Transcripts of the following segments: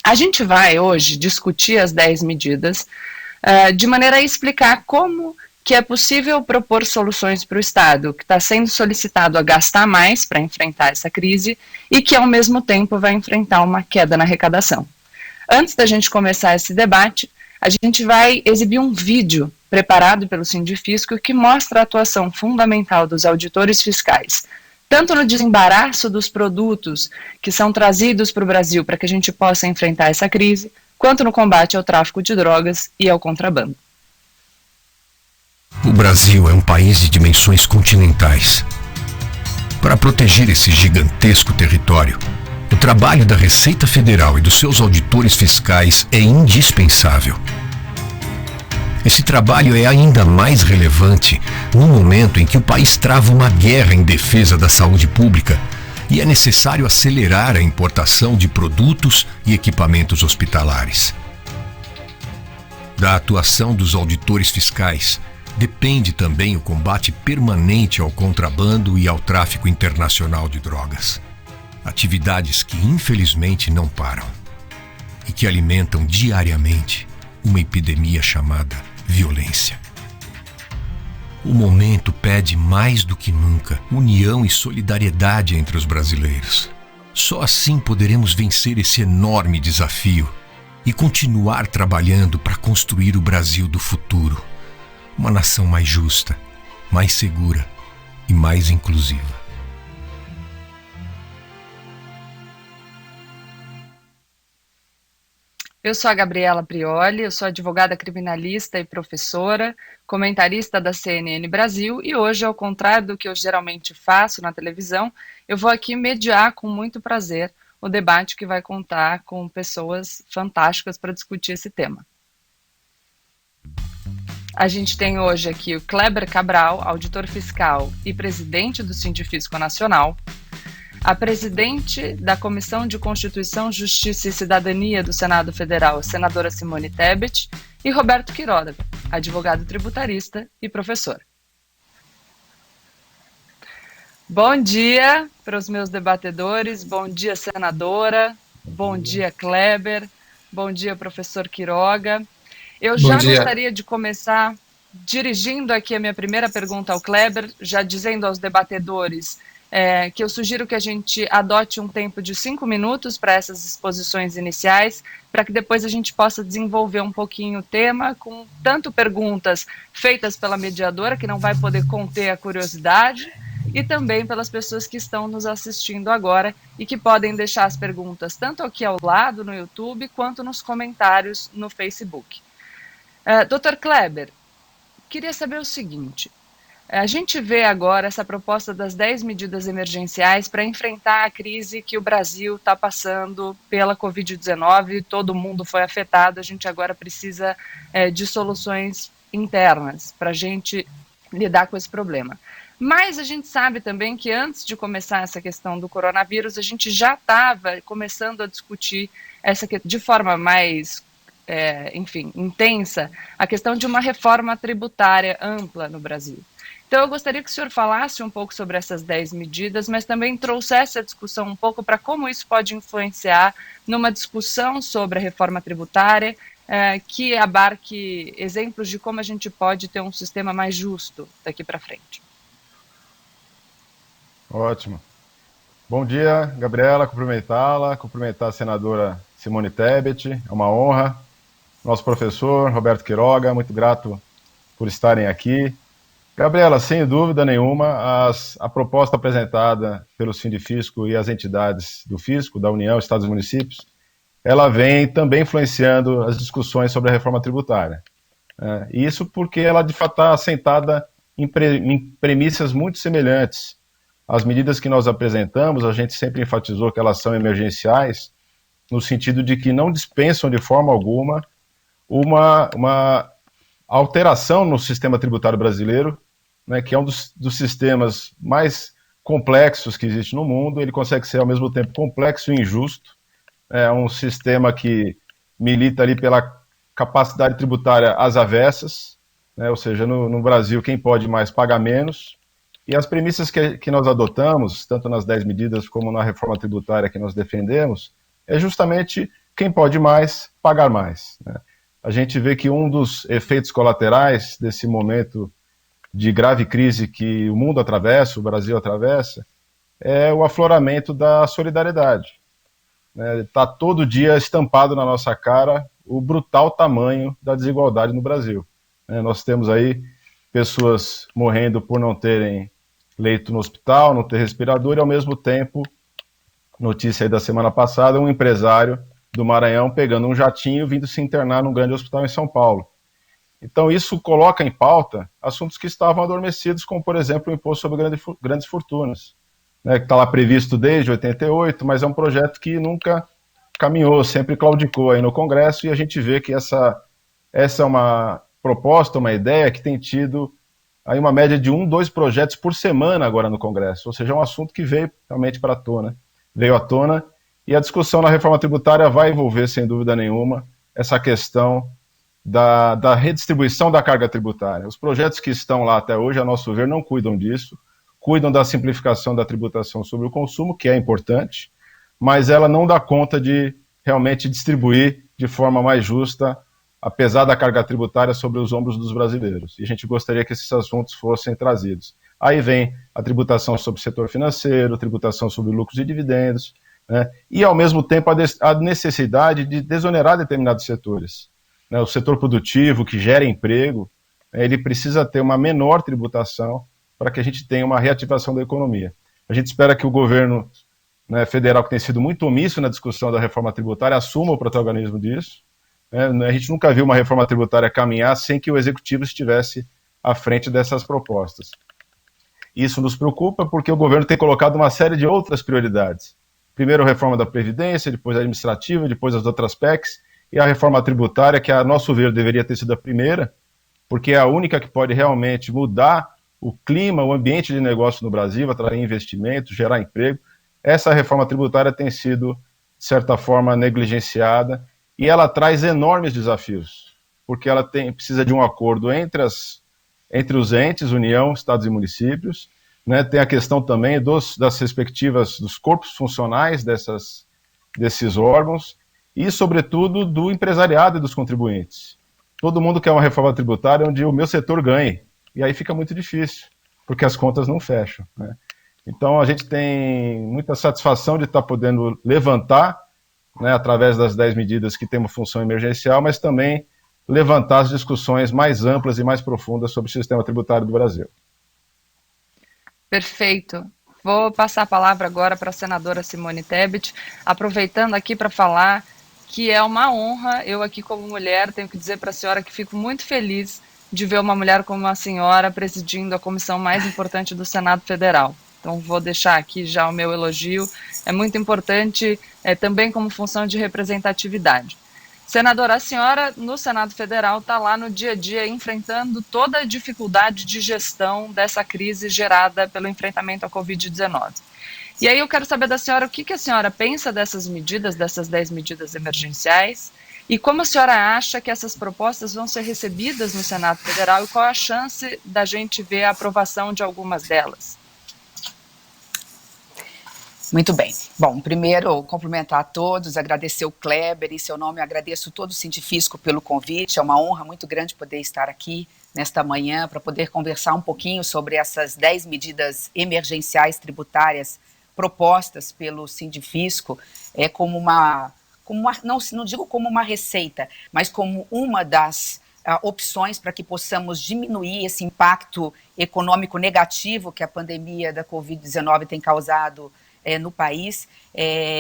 A gente vai hoje discutir as 10 medidas de maneira a explicar como que é possível propor soluções para o Estado, que está sendo solicitado a gastar mais para enfrentar essa crise e que, ao mesmo tempo, vai enfrentar uma queda na arrecadação. Antes da gente começar esse debate, a gente vai exibir um vídeo preparado pelo Sindifisco que mostra a atuação fundamental dos auditores fiscais, tanto no desembaraço dos produtos que são trazidos para o Brasil para que a gente possa enfrentar essa crise, quanto no combate ao tráfico de drogas e ao contrabando. O Brasil é um país de dimensões continentais. Para proteger esse gigantesco território, o trabalho da Receita Federal e dos seus auditores fiscais é indispensável. Esse trabalho é ainda mais relevante no momento em que o país trava uma guerra em defesa da saúde pública e é necessário acelerar a importação de produtos e equipamentos hospitalares. Da atuação dos auditores fiscais depende também o combate permanente ao contrabando e ao tráfico internacional de drogas. Atividades que infelizmente não param e que alimentam diariamente uma epidemia chamada violência. O momento pede mais do que nunca união e solidariedade entre os brasileiros. Só assim poderemos vencer esse enorme desafio e continuar trabalhando para construir o Brasil do futuro. Uma nação mais justa, mais segura e mais inclusiva. Eu sou a Gabriela Prioli, eu sou advogada criminalista e professora, comentarista da CNN Brasil e hoje, ao contrário do que eu geralmente faço na televisão, eu vou aqui mediar com muito prazer o debate que vai contar com pessoas fantásticas para discutir esse tema. A gente tem hoje aqui o Kleber Cabral, auditor fiscal e presidente do Sindifisco Nacional, a presidente da Comissão de Constituição, Justiça e Cidadania do Senado Federal, senadora Simone Tebet, e Roberto Quiroga, advogado tributarista e professor. Bom dia para os meus debatedores, bom dia, senadora, bom dia, Kleber, bom dia, professor Quiroga. Eu já gostaria de começar dirigindo aqui a minha primeira pergunta ao Kleber, já dizendo aos debatedores que eu sugiro que a gente adote um tempo de 5 minutos para essas exposições iniciais, para que depois a gente possa desenvolver um pouquinho o tema, com tanto perguntas feitas pela mediadora, que não vai poder conter a curiosidade, e também pelas pessoas que estão nos assistindo agora e que podem deixar as perguntas tanto aqui ao lado no YouTube, quanto nos comentários no Facebook. Dr. Kleber, queria saber o seguinte: a gente vê agora essa proposta das 10 medidas emergenciais para enfrentar a crise que o Brasil está passando pela Covid-19, todo mundo foi afetado, a gente agora precisa de soluções internas para a gente lidar com esse problema. Mas a gente sabe também que antes de começar essa questão do coronavírus, a gente já estava começando a discutir de forma mais intensa, a questão de uma reforma tributária ampla no Brasil. Então, eu gostaria que o senhor falasse um pouco sobre essas 10 medidas, mas também trouxesse a discussão um pouco para como isso pode influenciar numa discussão sobre a reforma tributária, que abarque exemplos de como a gente pode ter um sistema mais justo daqui para frente. Ótimo. Bom dia, Gabriela, cumprimentá-la, cumprimentar a senadora Simone Tebet, é uma honra. Nosso professor, Roberto Quiroga, muito grato por estarem aqui. Gabriela, sem dúvida nenhuma, a proposta apresentada pelo Sindifisco e as entidades do Fisco, da União, Estados e Municípios, ela vem também influenciando as discussões sobre a reforma tributária. Isso porque ela, de fato, está assentada em premissas muito semelhantes. As medidas que nós apresentamos, a gente sempre enfatizou que elas são emergenciais, no sentido de que não dispensam de forma alguma uma alteração no sistema tributário brasileiro, né, que é um dos sistemas mais complexos que existe no mundo. Ele consegue ser, ao mesmo tempo, complexo e injusto. É um sistema que milita ali pela capacidade tributária às avessas, né, ou seja, no Brasil, quem pode mais paga menos. E as premissas que nós adotamos, tanto nas 10 medidas como na reforma tributária que nós defendemos, é justamente quem pode mais, pagar mais, né? A gente vê que um dos efeitos colaterais desse momento de grave crise que o mundo atravessa, o Brasil atravessa, é o afloramento da solidariedade. Está todo dia estampado na nossa cara o brutal tamanho da desigualdade no Brasil. Nós temos aí pessoas morrendo por não terem leito no hospital, não ter respirador, e ao mesmo tempo, notícia aí da semana passada, um empresário do Maranhão pegando um jatinho vindo se internar num grande hospital em São Paulo. Então isso coloca em pauta assuntos que estavam adormecidos, como por exemplo o imposto sobre grandes fortunas, que está lá previsto desde 88, mas é um projeto que nunca caminhou, sempre claudicou aí no Congresso, e a gente vê que essa é uma proposta, uma ideia que tem tido aí uma média de 2 projetos por semana agora no Congresso, ou seja, é um assunto que veio realmente veio à tona, e a discussão na reforma tributária vai envolver, sem dúvida nenhuma, essa questão da redistribuição da carga tributária. Os projetos que estão lá até hoje, a nosso ver, não cuidam disso, cuidam da simplificação da tributação sobre o consumo, que é importante, mas ela não dá conta de realmente distribuir de forma mais justa a pesada carga tributária sobre os ombros dos brasileiros. E a gente gostaria que esses assuntos fossem trazidos. Aí vem a tributação sobre o setor financeiro, tributação sobre lucros e dividendos, e, ao mesmo tempo, a necessidade de desonerar determinados setores. O setor produtivo, que gera emprego, ele precisa ter uma menor tributação para que a gente tenha uma reativação da economia. A gente espera que o governo federal, que tem sido muito omisso na discussão da reforma tributária, assuma o protagonismo disso. A gente nunca viu uma reforma tributária caminhar sem que o executivo estivesse à frente dessas propostas. Isso nos preocupa porque o governo tem colocado uma série de outras prioridades. Primeiro a reforma da Previdência, depois a administrativa, depois as outras PECs, e a reforma tributária, que a nosso ver deveria ter sido a primeira, porque é a única que pode realmente mudar o clima, o ambiente de negócio no Brasil, atrair investimentos, gerar emprego. Essa reforma tributária tem sido, de certa forma, negligenciada, e ela traz enormes desafios, porque ela precisa de um acordo entre os entes, União, Estados e municípios, tem a questão também das respectivas, dos corpos funcionais desses órgãos, e, sobretudo, do empresariado e dos contribuintes. Todo mundo quer uma reforma tributária onde o meu setor ganhe, e aí fica muito difícil, porque as contas não fecham. Então, a gente tem muita satisfação de estar podendo levantar, através das 10 medidas que têm uma função emergencial, mas também levantar as discussões mais amplas e mais profundas sobre o sistema tributário do Brasil. Perfeito. Vou passar a palavra agora para a senadora Simone Tebet, aproveitando aqui para falar que é uma honra, eu aqui como mulher tenho que dizer para a senhora que fico muito feliz de ver uma mulher como a senhora presidindo a comissão mais importante do Senado Federal. Então vou deixar aqui já o meu elogio, é muito importante também como função de representatividade. Senadora, a senhora no Senado Federal está lá no dia a dia enfrentando toda a dificuldade de gestão dessa crise gerada pelo enfrentamento à Covid-19. E aí eu quero saber da senhora o que a senhora pensa dessas medidas, dessas 10 medidas emergenciais, e como a senhora acha que essas propostas vão ser recebidas no Senado Federal e qual a chance da gente ver a aprovação de algumas delas? Muito bem. Bom, primeiro, cumprimentar a todos, agradecer o Kleber, em seu nome agradeço todo o Sindifisco pelo convite, é uma honra muito grande poder estar aqui nesta manhã para poder conversar um pouquinho sobre essas 10 medidas emergenciais tributárias propostas pelo Sindifisco, como não digo como uma receita, mas como uma das opções para que possamos diminuir esse impacto econômico negativo que a pandemia da Covid-19 tem causado no país,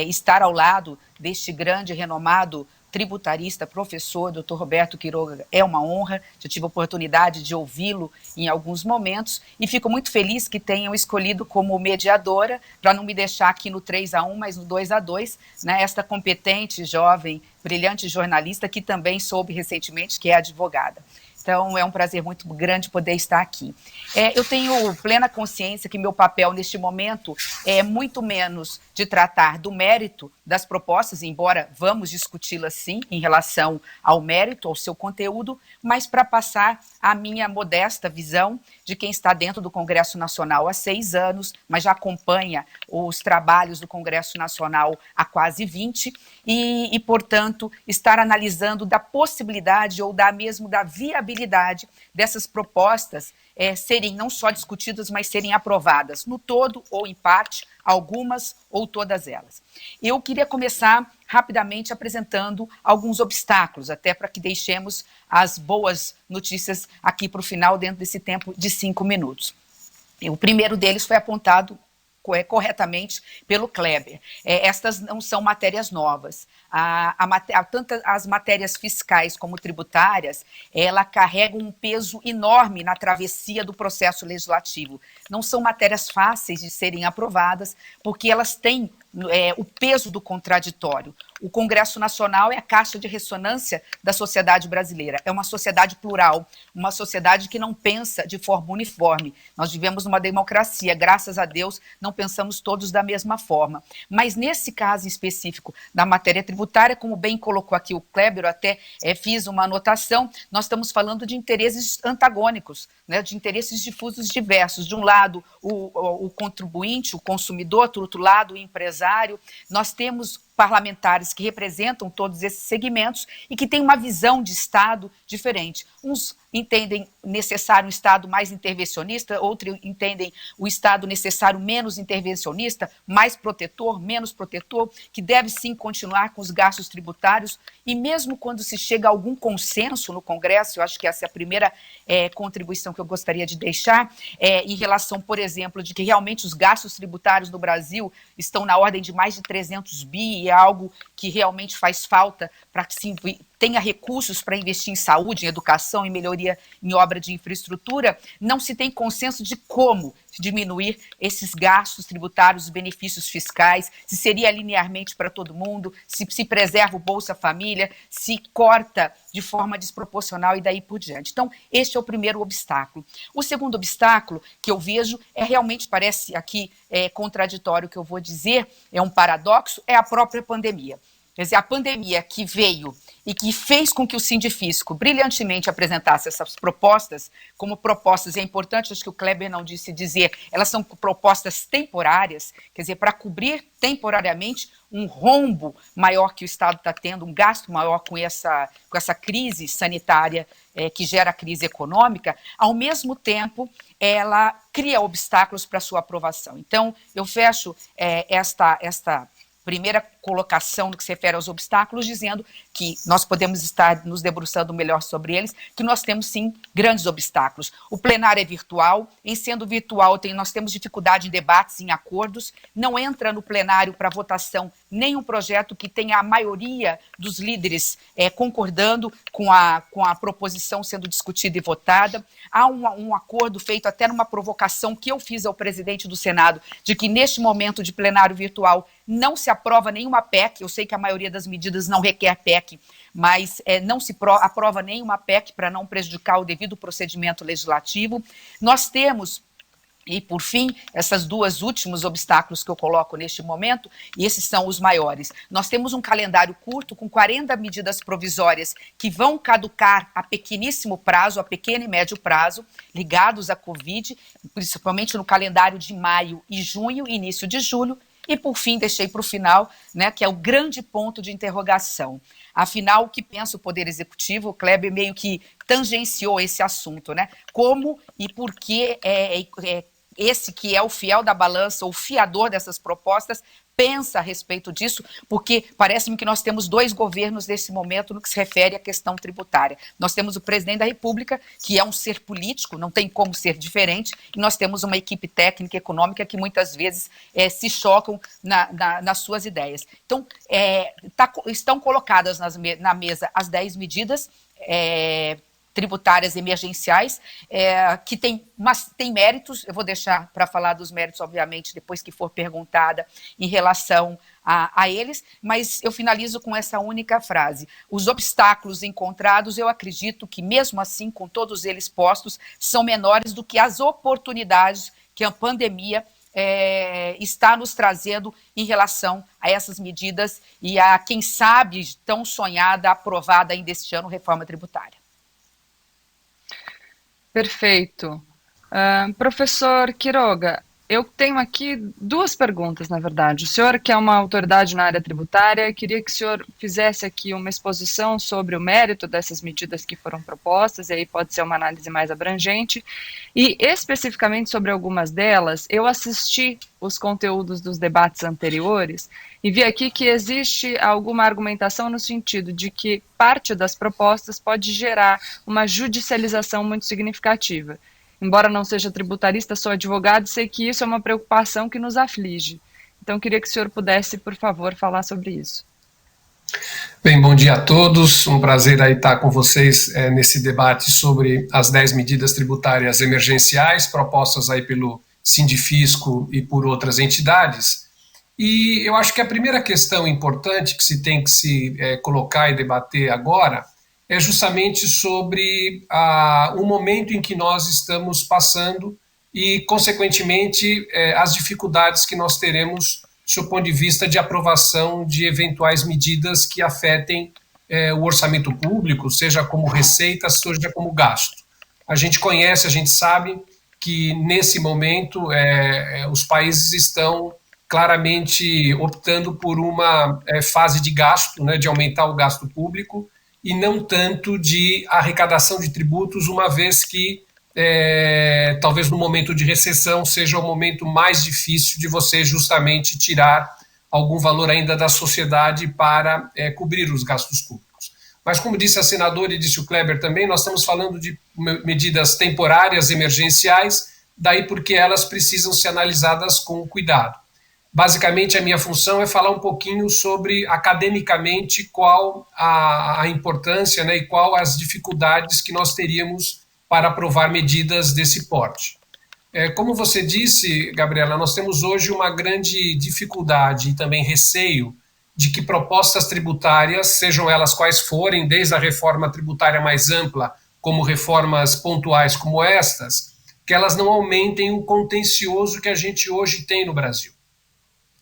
estar ao lado deste grande, renomado tributarista, professor, Dr. Roberto Quiroga, é uma honra. Já tive a oportunidade de ouvi-lo em alguns momentos e fico muito feliz que tenham escolhido como mediadora, para não me deixar aqui no 3-1, mas no 2-2, esta competente, jovem, brilhante jornalista que também soube recentemente que é advogada. Então, é um prazer muito grande poder estar aqui. Eu tenho plena consciência que meu papel neste momento é muito menos de tratar do mérito das propostas, embora vamos discuti-las sim em relação ao mérito, ao seu conteúdo, mas para passar a minha modesta visão de quem está dentro do Congresso Nacional há 6 anos, mas já acompanha os trabalhos do Congresso Nacional há quase 20, portanto, estar analisando da possibilidade ou da viabilidade dessas propostas serem não só discutidas, mas serem aprovadas no todo ou em parte, algumas ou todas elas. Eu queria começar rapidamente apresentando alguns obstáculos, até para que deixemos as boas notícias aqui para o final, dentro desse tempo de 5 minutos. O primeiro deles foi apontado corretamente pelo Kleber. Estas não são matérias novas. Tanto as matérias fiscais como tributárias, ela carregam um peso enorme na travessia do processo legislativo. Não são matérias fáceis de serem aprovadas, porque elas têm o peso do contraditório. O Congresso Nacional é a caixa de ressonância da sociedade brasileira. É uma sociedade plural, uma sociedade que não pensa de forma uniforme. Nós vivemos numa democracia, graças a Deus, não pensamos todos da mesma forma. Mas nesse caso específico da matéria tributária, como bem colocou aqui o Kleber, eu até fiz uma anotação, nós estamos falando de interesses antagônicos, né, de interesses difusos diversos. De um lado, o contribuinte, o consumidor, do outro lado, o empresário. Nós temos parlamentares que representam todos esses segmentos e que têm uma visão de Estado diferente. Uns entendem necessário um Estado mais intervencionista, outros entendem o Estado necessário menos intervencionista, mais protetor, menos protetor, que deve sim continuar com os gastos tributários, e mesmo quando se chega a algum consenso no Congresso, eu acho que essa é a primeira contribuição que eu gostaria de deixar, em relação, por exemplo, de que realmente os gastos tributários no Brasil estão na ordem de mais de 300 bi, e é algo que realmente faz falta para que se tenha recursos para investir em saúde, em educação, em melhoria em obra de infraestrutura. Não se tem consenso de como diminuir esses gastos tributários, os benefícios fiscais, se seria linearmente para todo mundo, se preserva o Bolsa Família, se corta de forma desproporcional e daí por diante. Então, este é o primeiro obstáculo. O segundo obstáculo que eu vejo realmente parece aqui contraditório o que eu vou dizer, é um paradoxo, é a própria pandemia. Quer dizer, a pandemia que veio e que fez com que o Sindifisco brilhantemente apresentasse essas propostas, como propostas, é importante, acho que o Kleber não disse dizer, elas são propostas temporárias, quer dizer, para cobrir temporariamente um rombo maior que o Estado está tendo, um gasto maior com essa crise sanitária que gera a crise econômica, ao mesmo tempo ela cria obstáculos para a sua aprovação. Então, eu fecho esta primeira colocação no que se refere aos obstáculos, dizendo que nós podemos estar nos debruçando melhor sobre eles, que nós temos, sim, grandes obstáculos. O plenário é virtual, em sendo virtual, nós temos dificuldade em debates, em acordos, não entra no plenário para votação nenhum projeto que tenha a maioria dos líderes concordando com a proposição sendo discutida e votada. Há um acordo feito até numa provocação que eu fiz ao presidente do Senado, de que neste momento de plenário virtual não se aprova nenhuma PEC, eu sei que a maioria das medidas não requer PEC, mas não se aprova nenhuma PEC para não prejudicar o devido procedimento legislativo. Nós temos, e por fim, esses dois últimos obstáculos que eu coloco neste momento, e esses são os maiores. Nós temos um calendário curto com 40 medidas provisórias que vão caducar a pequeníssimo prazo, a pequeno e médio prazo, ligados à Covid, principalmente no calendário de maio e junho, início de julho. E, por fim, deixei para o final, né, que é o grande ponto de interrogação. Afinal, o que pensa o Poder Executivo? O Kleber meio que tangenciou esse assunto, né? Como e por que esse que é o fiel da balança, o fiador dessas propostas, pensa a respeito disso, porque parece-me que nós temos dois governos nesse momento no que se refere à questão tributária. Nós temos o presidente da República, que é um ser político, não tem como ser diferente, e nós temos uma equipe técnica e econômica que muitas vezes se chocam nas suas ideias. Então, estão colocadas na mesa as 10 medidas tributárias emergenciais, que tem méritos, eu vou deixar para falar dos méritos, obviamente, depois que for perguntada em relação a eles, mas eu finalizo com essa única frase. Os obstáculos encontrados, eu acredito que, mesmo assim, com todos eles postos, são menores do que as oportunidades que a pandemia está nos trazendo em relação a essas medidas e a, quem sabe, tão sonhada, aprovada ainda este ano, reforma tributária. Perfeito. Professor Quiroga, eu tenho aqui duas perguntas, na verdade. O senhor, que é uma autoridade na área tributária, queria que o senhor fizesse aqui uma exposição sobre o mérito dessas medidas que foram propostas, e aí pode ser uma análise mais abrangente, e especificamente sobre algumas delas, eu assisti os conteúdos dos debates anteriores e vi aqui que existe alguma argumentação no sentido de que parte das propostas pode gerar uma judicialização muito significativa. Embora não seja tributarista, sou advogado e sei que isso é uma preocupação que nos aflige. Então, queria que o senhor pudesse, por favor, falar sobre isso. Bem, bom dia a todos. Um prazer aí estar com vocês nesse debate sobre as 10 medidas tributárias emergenciais propostas aí pelo Sindifisco e por outras entidades. E eu acho que a primeira questão importante que se tem que se colocar e debater agora é justamente sobre o momento em que nós estamos passando e, consequentemente, as dificuldades que nós teremos do ponto de vista de aprovação de eventuais medidas que afetem o orçamento público, seja como receita, seja como gasto. A gente conhece, a gente sabe que, nesse momento, os países estão claramente optando por uma fase de gasto, né, de aumentar o gasto público, e não tanto de arrecadação de tributos, uma vez que talvez no momento de recessão seja o momento mais difícil de você justamente tirar algum valor ainda da sociedade para cobrir os gastos públicos. Mas como disse a senadora e disse o Kleber também, nós estamos falando de medidas temporárias, emergenciais, daí porque elas precisam ser analisadas com cuidado. Basicamente, a minha função é falar um pouquinho sobre, academicamente, qual a importância, né, e qual as dificuldades que nós teríamos para aprovar medidas desse porte. Como você disse, Gabriela, nós temos hoje uma grande dificuldade e também receio de que propostas tributárias, sejam elas quais forem, desde a reforma tributária mais ampla, como reformas pontuais como estas, que elas não aumentem o contencioso que a gente hoje tem no Brasil.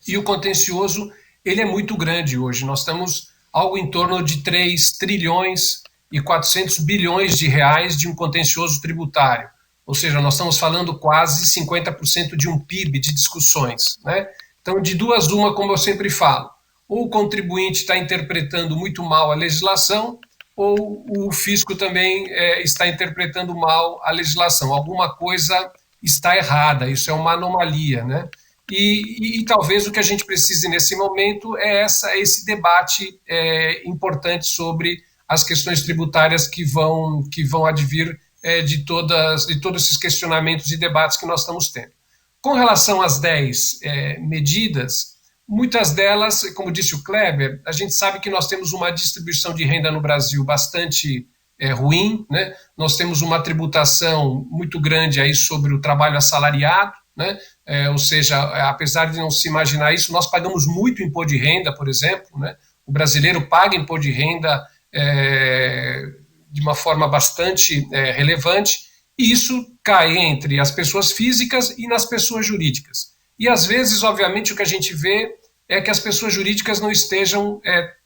E o contencioso, ele é muito grande hoje. Nós estamos algo em torno de 3 trilhões e 400 bilhões de reais de um contencioso tributário. Ou seja, nós estamos falando quase 50% de um PIB de discussões, né? Então, de duas uma, como eu sempre falo, ou o contribuinte está interpretando muito mal a legislação, ou o fisco também está interpretando mal a legislação. Alguma coisa está errada, isso é uma anomalia, né? E talvez o que a gente precise nesse momento é esse debate importante sobre as questões tributárias que vão advir de todos esses questionamentos e debates que nós estamos tendo. Com relação às 10 medidas, muitas delas, como disse o Kleber, a gente sabe que nós temos uma distribuição de renda no Brasil bastante ruim, né? Nós temos uma tributação muito grande aí sobre o trabalho assalariado, né? Ou seja, apesar de não se imaginar isso, nós pagamos muito imposto de renda, por exemplo, né? O brasileiro paga imposto de renda de uma forma bastante relevante, e isso cai entre as pessoas físicas e nas pessoas jurídicas. E às vezes, obviamente, o que a gente vê é que as pessoas jurídicas não estejam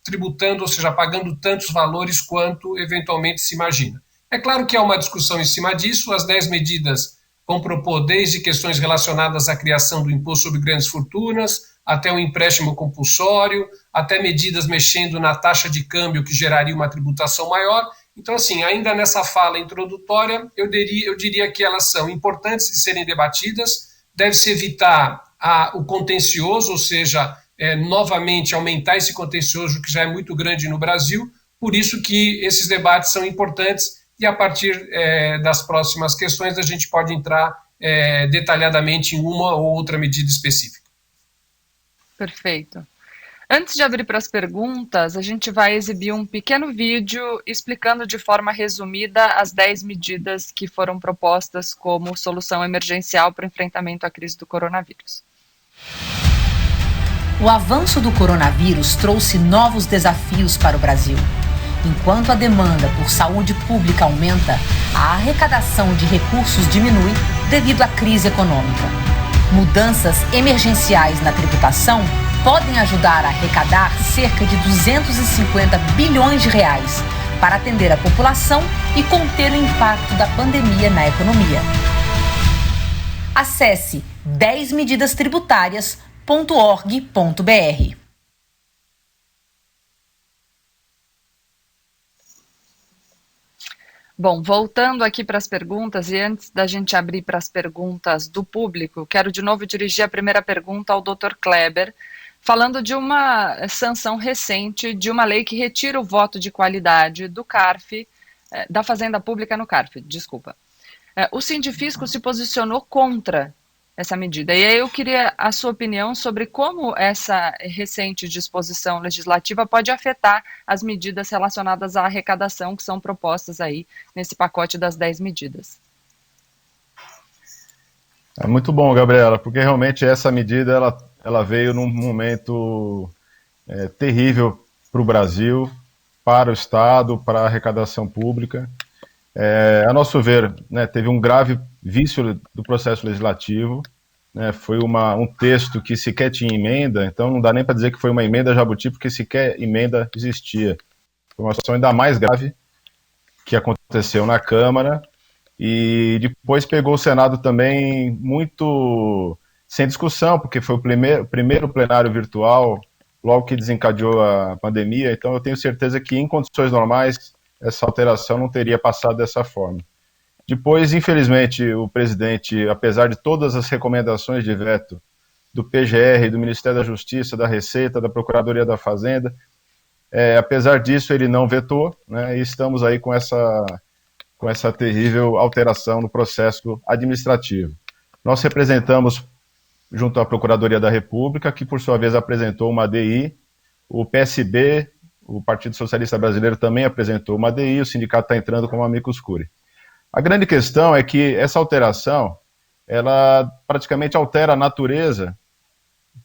tributando, ou seja, pagando tantos valores quanto eventualmente se imagina. É claro que há uma discussão em cima disso, as 10 medidas vão propor desde questões relacionadas à criação do imposto sobre grandes fortunas, até o empréstimo compulsório, até medidas mexendo na taxa de câmbio que geraria uma tributação maior. Então, assim, ainda nessa fala introdutória, eu diria que elas são importantes de serem debatidas, deve-se evitar o contencioso, ou seja, novamente aumentar esse contencioso que já é muito grande no Brasil, por isso que esses debates são importantes. E a partir das próximas questões a gente pode entrar detalhadamente em uma ou outra medida específica. Perfeito. Antes de abrir para as perguntas, a gente vai exibir um pequeno vídeo explicando de forma resumida as 10 medidas que foram propostas como solução emergencial para o enfrentamento à crise do coronavírus. O avanço do coronavírus trouxe novos desafios para o Brasil. Enquanto a demanda por saúde pública aumenta, a arrecadação de recursos diminui devido à crise econômica. Mudanças emergenciais na tributação podem ajudar a arrecadar cerca de 250 bilhões de reais para atender a população e conter o impacto da pandemia na economia. Acesse 10medidastributarias.org.br. Bom, voltando aqui para as perguntas, e antes da gente abrir para as perguntas do público, quero de novo dirigir a primeira pergunta ao Dr. Kleber, falando de uma sanção recente de uma lei que retira o voto de qualidade do CARF, da Fazenda Pública no CARF, desculpa. O Sindifisco se posicionou contra essa medida, e aí eu queria a sua opinião sobre como essa recente disposição legislativa pode afetar as medidas relacionadas à arrecadação que são propostas aí nesse pacote das 10 medidas. É muito bom, Gabriela, porque realmente essa medida ela veio num momento terrível para o Brasil, para o Estado, para a arrecadação pública. A nosso ver, né, teve um grave vício do processo legislativo, né, foi um texto que sequer tinha emenda, então não dá nem para dizer que foi uma emenda jabuti, porque sequer emenda existia. Foi uma situação ainda mais grave que aconteceu na Câmara, e depois pegou o Senado também muito sem discussão, porque foi o primeiro plenário virtual, logo que desencadeou a pandemia, então eu tenho certeza que em condições normais essa alteração não teria passado dessa forma. Depois, infelizmente, o presidente, apesar de todas as recomendações de veto do PGR, do Ministério da Justiça, da Receita, da Procuradoria da Fazenda, apesar disso ele não vetou, né, e estamos aí com essa terrível alteração no processo administrativo. Nós representamos junto à Procuradoria da República, que por sua vez apresentou uma ADI, o PSB, o Partido Socialista Brasileiro também apresentou uma ADI, o sindicato está entrando como amicus curiae. A grande questão é que essa alteração, ela praticamente altera a natureza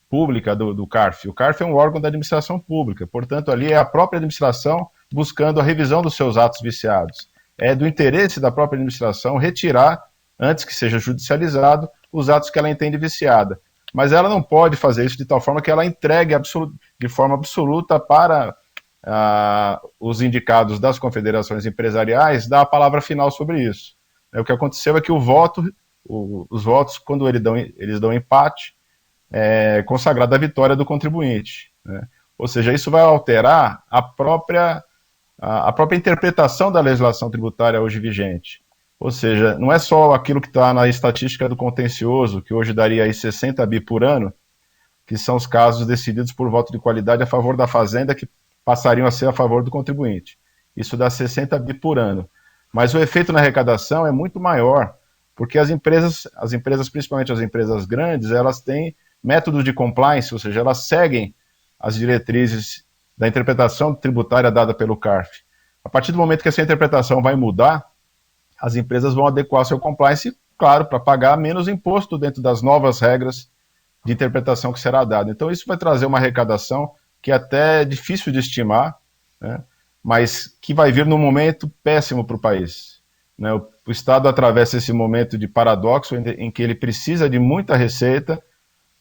pública do CARF. O CARF é um órgão da administração pública, portanto ali é a própria administração buscando a revisão dos seus atos viciados. É do interesse da própria administração retirar, antes que seja judicializado, os atos que ela entende viciada. Mas ela não pode fazer isso de tal forma que ela entregue de forma absoluta para os indicados das confederações empresariais dar a palavra final sobre isso. O que aconteceu é que os votos, quando eles dão empate, é consagrada a vitória do contribuinte, né? Ou seja, isso vai alterar a própria interpretação da legislação tributária hoje vigente. Ou seja, não é só aquilo que está na estatística do contencioso, que hoje daria aí 60 bi por ano, que são os casos decididos por voto de qualidade a favor da Fazenda, que passariam a ser a favor do contribuinte. Isso dá 60 bi por ano. Mas o efeito na arrecadação é muito maior, porque as empresas, principalmente as empresas grandes, elas têm métodos de compliance, ou seja, elas seguem as diretrizes da interpretação tributária dada pelo CARF. A partir do momento que essa interpretação vai mudar, as empresas vão adequar seu compliance, claro, para pagar menos imposto dentro das novas regras de interpretação que será dada. Então isso vai trazer uma arrecadação que é até difícil de estimar, né, mas que vai vir num momento péssimo para o país, né? O Estado atravessa esse momento de paradoxo em que ele precisa de muita receita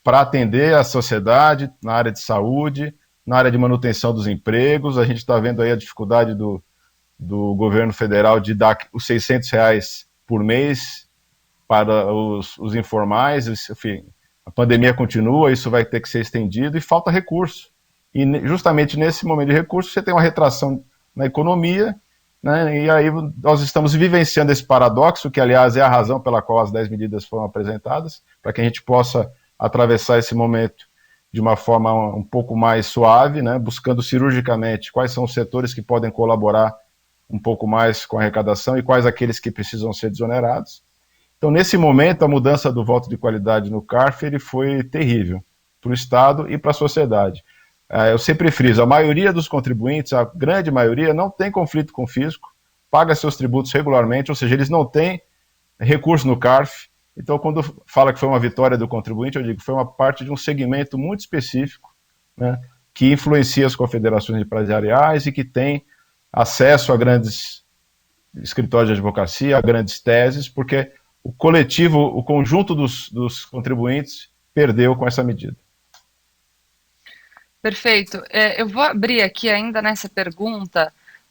para atender a sociedade na área de saúde, na área de manutenção dos empregos. A gente está vendo aí a dificuldade do governo federal de dar os R$600 por mês para os informais. Enfim, a pandemia continua, isso vai ter que ser estendido e falta recurso. E justamente nesse momento de recurso você tem uma retração na economia, né, e aí nós estamos vivenciando esse paradoxo, que aliás é a razão pela qual as 10 medidas foram apresentadas, para que a gente possa atravessar esse momento de uma forma um pouco mais suave, né, buscando cirurgicamente quais são os setores que podem colaborar um pouco mais com a arrecadação e quais aqueles que precisam ser desonerados. Então, nesse momento, a mudança do voto de qualidade no CARF ele foi terrível para o Estado e para a sociedade. Eu sempre friso, a maioria dos contribuintes, a grande maioria, não tem conflito com o fisco, paga seus tributos regularmente, ou seja, eles não têm recurso no CARF. Então, quando fala que foi uma vitória do contribuinte, eu digo que foi uma parte de um segmento muito específico, né, que influencia as confederações empresariais e que tem acesso a grandes escritórios de advocacia, a grandes teses, porque o coletivo, o conjunto dos contribuintes perdeu com essa medida. Perfeito. Eu vou abrir aqui ainda nessa pergunta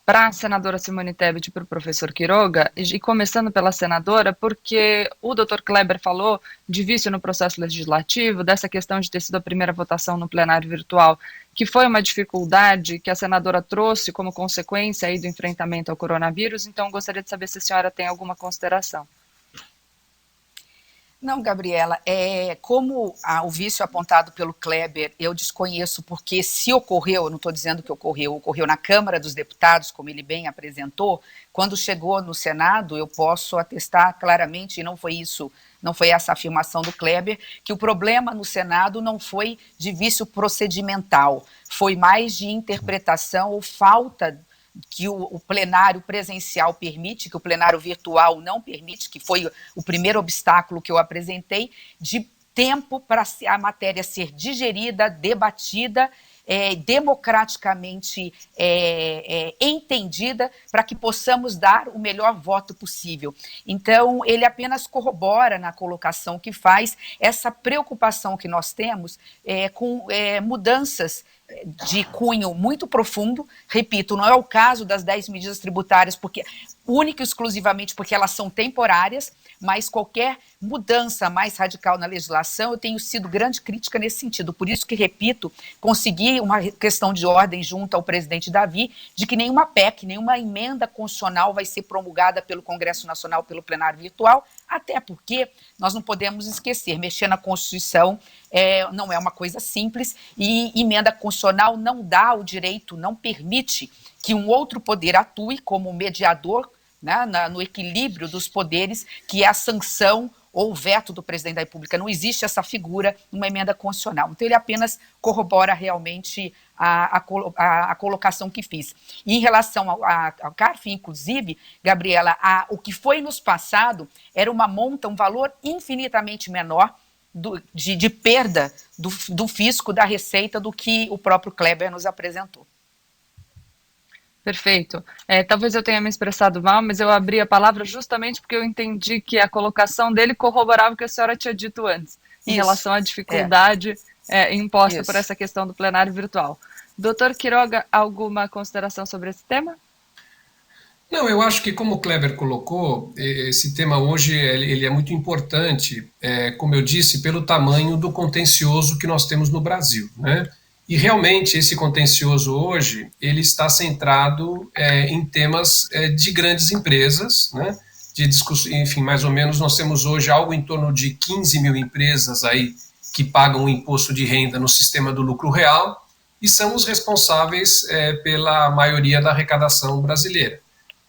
para a senadora Simone Tebet e para o professor Quiroga, e começando pela senadora, porque o doutor Kleber falou de vício no processo legislativo, dessa questão de ter sido a primeira votação no plenário virtual, que foi uma dificuldade que a senadora trouxe como consequência aí do enfrentamento ao coronavírus, então gostaria de saber se a senhora tem alguma consideração. Não, Gabriela, como o vício apontado pelo Kleber, eu desconheço, porque se ocorreu, eu não estou dizendo que ocorreu na Câmara dos Deputados, como ele bem apresentou, quando chegou no Senado, eu posso atestar claramente, e não foi essa afirmação do Kleber, que o problema no Senado não foi de vício procedimental, foi mais de interpretação ou falta que o plenário presencial permite, que o plenário virtual não permite, que foi o primeiro obstáculo que eu apresentei, de tempo para a matéria ser digerida, debatida, democraticamente entendida, para que possamos dar o melhor voto possível. Então, ele apenas corrobora na colocação que faz essa preocupação que nós temos com mudanças de cunho muito profundo. Repito, não é o caso das 10 medidas tributárias, porque única e exclusivamente porque elas são temporárias, mas qualquer mudança mais radical na legislação, eu tenho sido grande crítica nesse sentido. Por isso que, repito, consegui uma questão de ordem junto ao presidente Davi, de que nenhuma PEC, nenhuma emenda constitucional vai ser promulgada pelo Congresso Nacional, pelo plenário virtual, até porque nós não podemos esquecer, mexer na Constituição não é uma coisa simples, e emenda constitucional não dá o direito, não permite que um outro poder atue como mediador, né, no equilíbrio dos poderes, que é a sanção ou o veto do presidente da República. Não existe essa figura numa emenda constitucional. Então, ele apenas corrobora realmente a colocação que fiz. E em relação ao CARF, inclusive, Gabriela, o que foi nos passado era um valor infinitamente menor de perda do fisco, da receita, do que o próprio Kleber nos apresentou. Perfeito. Talvez eu tenha me expressado mal, mas eu abri a palavra justamente porque eu entendi que a colocação dele corroborava o que a senhora tinha dito antes, em relação à dificuldade imposta por essa questão do plenário virtual. Doutor Quiroga, alguma consideração sobre esse tema? Não, eu acho que, como o Kleber colocou, esse tema hoje ele é muito importante, como eu disse, pelo tamanho do contencioso que nós temos no Brasil, né? E realmente esse contencioso hoje, ele está centrado em temas de grandes empresas, né? Enfim, mais ou menos nós temos hoje algo em torno de 15 mil empresas aí que pagam o imposto de renda no sistema do lucro real e são os responsáveis pela maioria da arrecadação brasileira.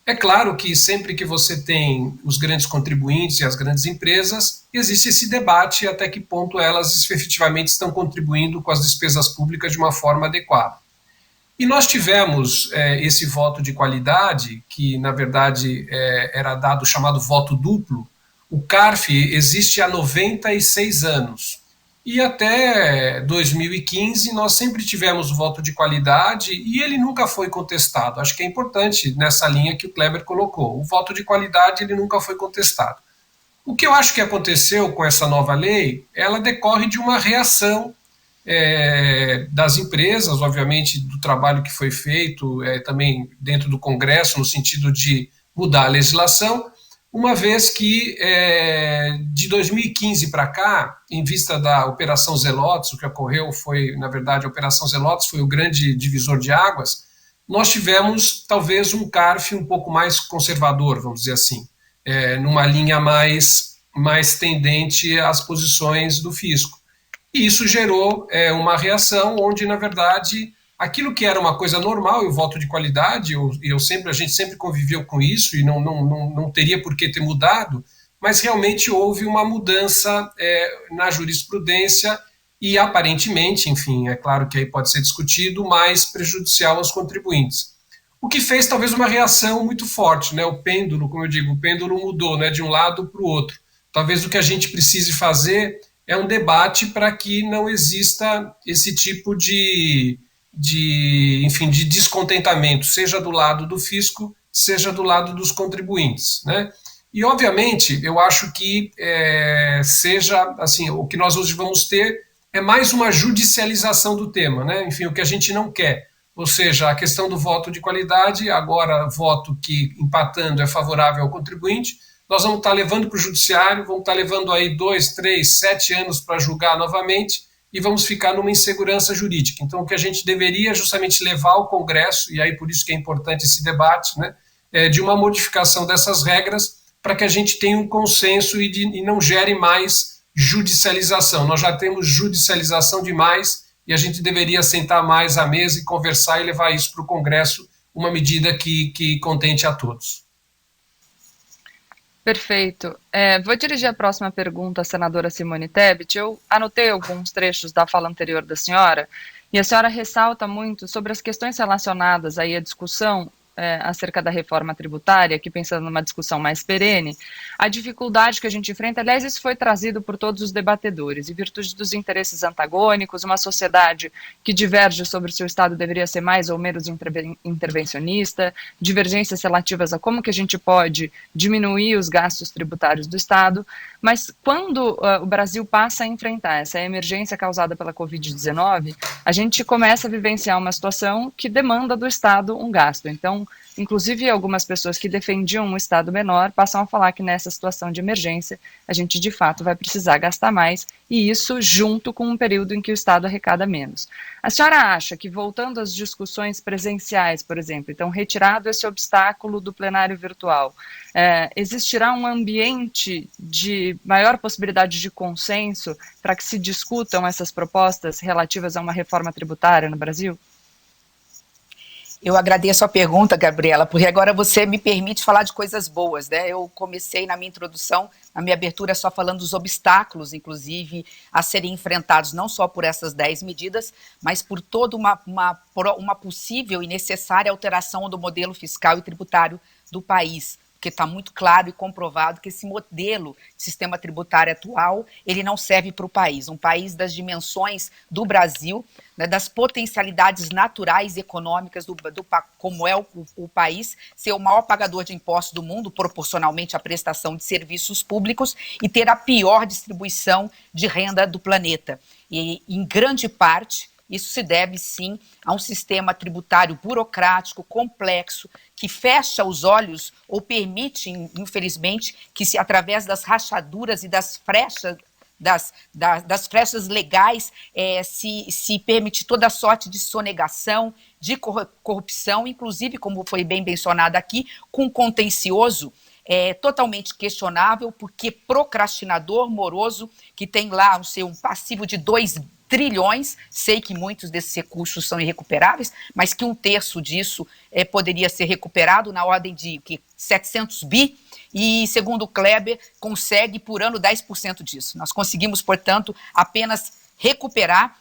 É claro que sempre que você tem os grandes contribuintes e as grandes empresas, existe esse debate até que ponto elas efetivamente estão contribuindo com as despesas públicas de uma forma adequada. E nós tivemos esse voto de qualidade, que na verdade era dado chamado voto duplo. O CARF existe há 96 anos. E até 2015 nós sempre tivemos o voto de qualidade e ele nunca foi contestado. Acho que é importante nessa linha que o Kleber colocou. O voto de qualidade ele nunca foi contestado. O que eu acho que aconteceu com essa nova lei, ela decorre de uma reação das empresas, obviamente do trabalho que foi feito também dentro do Congresso, no sentido de mudar a legislação, uma vez que de 2015 para cá, em vista da Operação Zelotes, o que ocorreu foi, na verdade, a Operação Zelotes foi o grande divisor de águas, nós tivemos talvez um CARF um pouco mais conservador, vamos dizer assim, numa linha mais tendente às posições do fisco. E isso gerou uma reação onde, na verdade, aquilo que era uma coisa normal, e o voto de qualidade, a gente sempre conviveu com isso e não teria por que ter mudado, mas realmente houve uma mudança na jurisprudência e aparentemente, enfim, é claro que aí pode ser discutido, mais prejudicial aos contribuintes. O que fez talvez uma reação muito forte, né? O pêndulo, como eu digo, o pêndulo mudou, né, de um lado para o outro. Talvez o que a gente precise fazer é um debate para que não exista esse tipo de descontentamento, seja do lado do fisco, seja do lado dos contribuintes, né? E, obviamente, eu acho que o que nós hoje vamos ter é mais uma judicialização do tema, né? Enfim, o que a gente não quer. ou seja, a questão do voto de qualidade, agora voto que empatando é favorável ao contribuinte, nós vamos estar levando para o judiciário, vamos estar levando aí 2, 3, 7 anos para julgar novamente e vamos ficar numa insegurança jurídica. Então, o que a gente deveria justamente levar ao Congresso, e aí por isso que é importante esse debate, né, de uma modificação dessas regras para que a gente tenha um consenso e não gere mais judicialização. Nós já temos judicialização demais e a gente deveria sentar mais à mesa e conversar e levar isso para o Congresso, uma medida que contente a todos. Perfeito. Vou dirigir a próxima pergunta à senadora Simone Tebet. Eu anotei alguns trechos da fala anterior da senhora, e a senhora ressalta muito sobre as questões relacionadas aí à discussão acerca da reforma tributária, aqui pensando numa discussão mais perene, a dificuldade que a gente enfrenta, aliás, isso foi trazido por todos os debatedores, em virtude dos interesses antagônicos, uma sociedade que diverge sobre se o Estado deveria ser mais ou menos intervencionista, divergências relativas a como que a gente pode diminuir os gastos tributários do Estado, mas quando o Brasil passa a enfrentar essa emergência causada pela Covid-19, a gente começa a vivenciar uma situação que demanda do Estado um gasto. Então, inclusive algumas pessoas que defendiam um Estado menor passam a falar que nessa situação de emergência a gente de fato vai precisar gastar mais, e isso junto com um período em que o Estado arrecada menos. A senhora acha que, voltando às discussões presenciais, por exemplo, então retirado esse obstáculo do plenário virtual, existirá um ambiente de maior possibilidade de consenso para que se discutam essas propostas relativas a uma reforma tributária no Brasil? Eu agradeço a pergunta, Gabriela, porque agora você me permite falar de coisas boas, né? Eu comecei na minha introdução, na minha abertura, só falando dos obstáculos, inclusive, a serem enfrentados não só por essas 10 medidas, mas por toda uma possível e necessária alteração do modelo fiscal e tributário do país, porque está muito claro e comprovado que esse modelo de sistema tributário atual, ele não serve para o país. Um país das dimensões do Brasil, né, das potencialidades naturais e econômicas, como é o país, ser o maior pagador de impostos do mundo, proporcionalmente à prestação de serviços públicos, e ter a pior distribuição de renda do planeta. E, em grande parte, isso se deve, sim, a um sistema tributário burocrático, complexo, que fecha os olhos ou permite, infelizmente, que se através das rachaduras e das frechas, das frechas legais, se permite toda sorte de sonegação, de corrupção, inclusive, como foi bem mencionado aqui, com contencioso totalmente questionável, porque procrastinador, moroso, que tem lá um passivo de 2 trilhões, sei que muitos desses recursos são irrecuperáveis, mas que 1/3 disso poderia ser recuperado na ordem de 700 bi, e segundo o Kleber, consegue por ano 10% disso. Nós conseguimos, portanto, apenas recuperar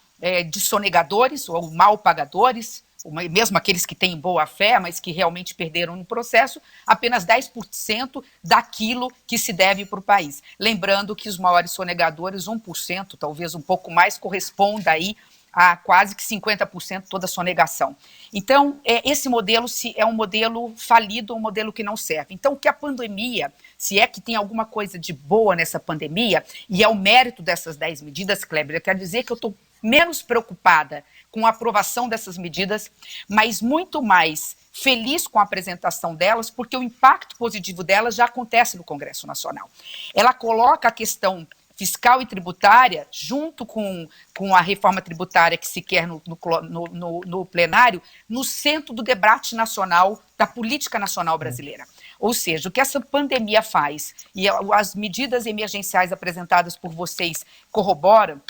de sonegadores ou mal pagadores, mesmo aqueles que têm boa fé, mas que realmente perderam no processo, apenas 10% daquilo que se deve para o país. Lembrando que os maiores sonegadores, 1%, talvez um pouco mais, corresponda aí a quase que 50% toda a sonegação. Então, esse modelo é um modelo falido, um modelo que não serve. Então, o que a pandemia, se é que tem alguma coisa de boa nessa pandemia, e é o mérito dessas 10 medidas, Kleber, eu quero dizer que eu estou menos preocupada com a aprovação dessas medidas, mas muito mais feliz com a apresentação delas, porque o impacto positivo delas já acontece no Congresso Nacional. Ela coloca a questão fiscal e tributária, junto com a reforma tributária que se quer no plenário, no centro do debate nacional, da política nacional brasileira. Ou seja, o que essa pandemia faz, e as medidas emergenciais apresentadas por vocês corroboram,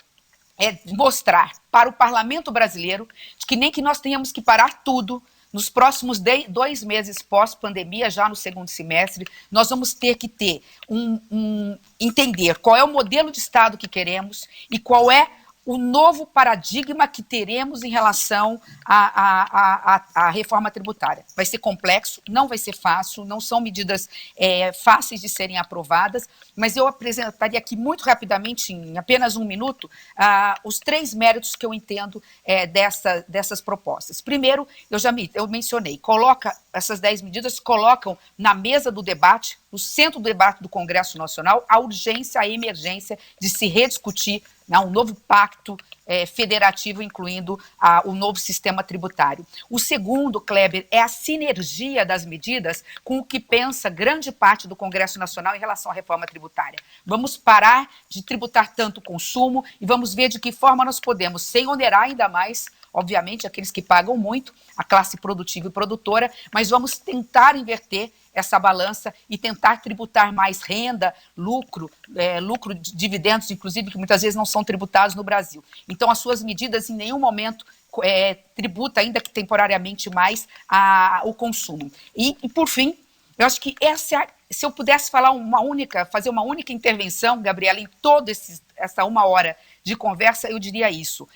é mostrar para o parlamento brasileiro que nem que nós tenhamos que parar tudo. Nos próximos 2 meses pós-pandemia, já no segundo semestre, nós vamos ter que ter entender qual é o modelo de Estado que queremos e qual é o novo paradigma que teremos em relação à reforma tributária. Vai ser complexo, não vai ser fácil, não são medidas fáceis de serem aprovadas, mas eu apresentaria aqui muito rapidamente, em apenas 1 minuto, os 3 méritos que eu entendo dessas propostas. Primeiro, eu mencionei, essas 10 medidas colocam na mesa do debate, no centro do debate do Congresso Nacional, a urgência, a emergência de se rediscutir um novo pacto federativo, incluindo o novo sistema tributário. O segundo, Kleber, é a sinergia das medidas com o que pensa grande parte do Congresso Nacional em relação à reforma tributária. Vamos parar de tributar tanto o consumo e vamos ver de que forma nós podemos, sem onerar ainda mais, obviamente, aqueles que pagam muito, a classe produtiva e produtora, mas vamos tentar inverter essa balança e tentar tributar mais renda, lucro de dividendos, inclusive, que muitas vezes não são tributados no Brasil. Então, as suas medidas em nenhum momento tributa, ainda que temporariamente, mais o consumo. E, por fim, eu acho que se eu pudesse fazer uma única intervenção, Gabriela, em toda essa 1 hora de conversa, eu diria isso.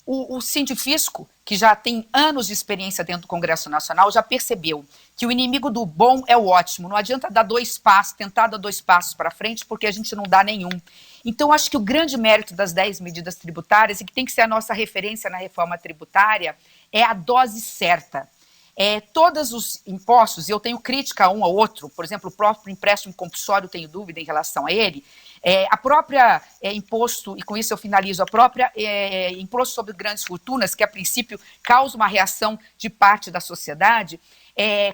O Sindifisco, que já tem anos de experiência dentro do Congresso Nacional, já percebeu que o inimigo do bom é o ótimo. Não adianta tentar dar 2 passos para frente, porque a gente não dá nenhum. Então, acho que o grande mérito das 10 medidas tributárias, e que tem que ser a nossa referência na reforma tributária, é a dose certa. Todos os impostos, e eu tenho crítica a um ao outro, por exemplo, o próprio empréstimo compulsório, tenho dúvida em relação a ele, a própria imposto, e com isso eu finalizo, a própria imposto sobre grandes fortunas, que a princípio causa uma reação de parte da sociedade,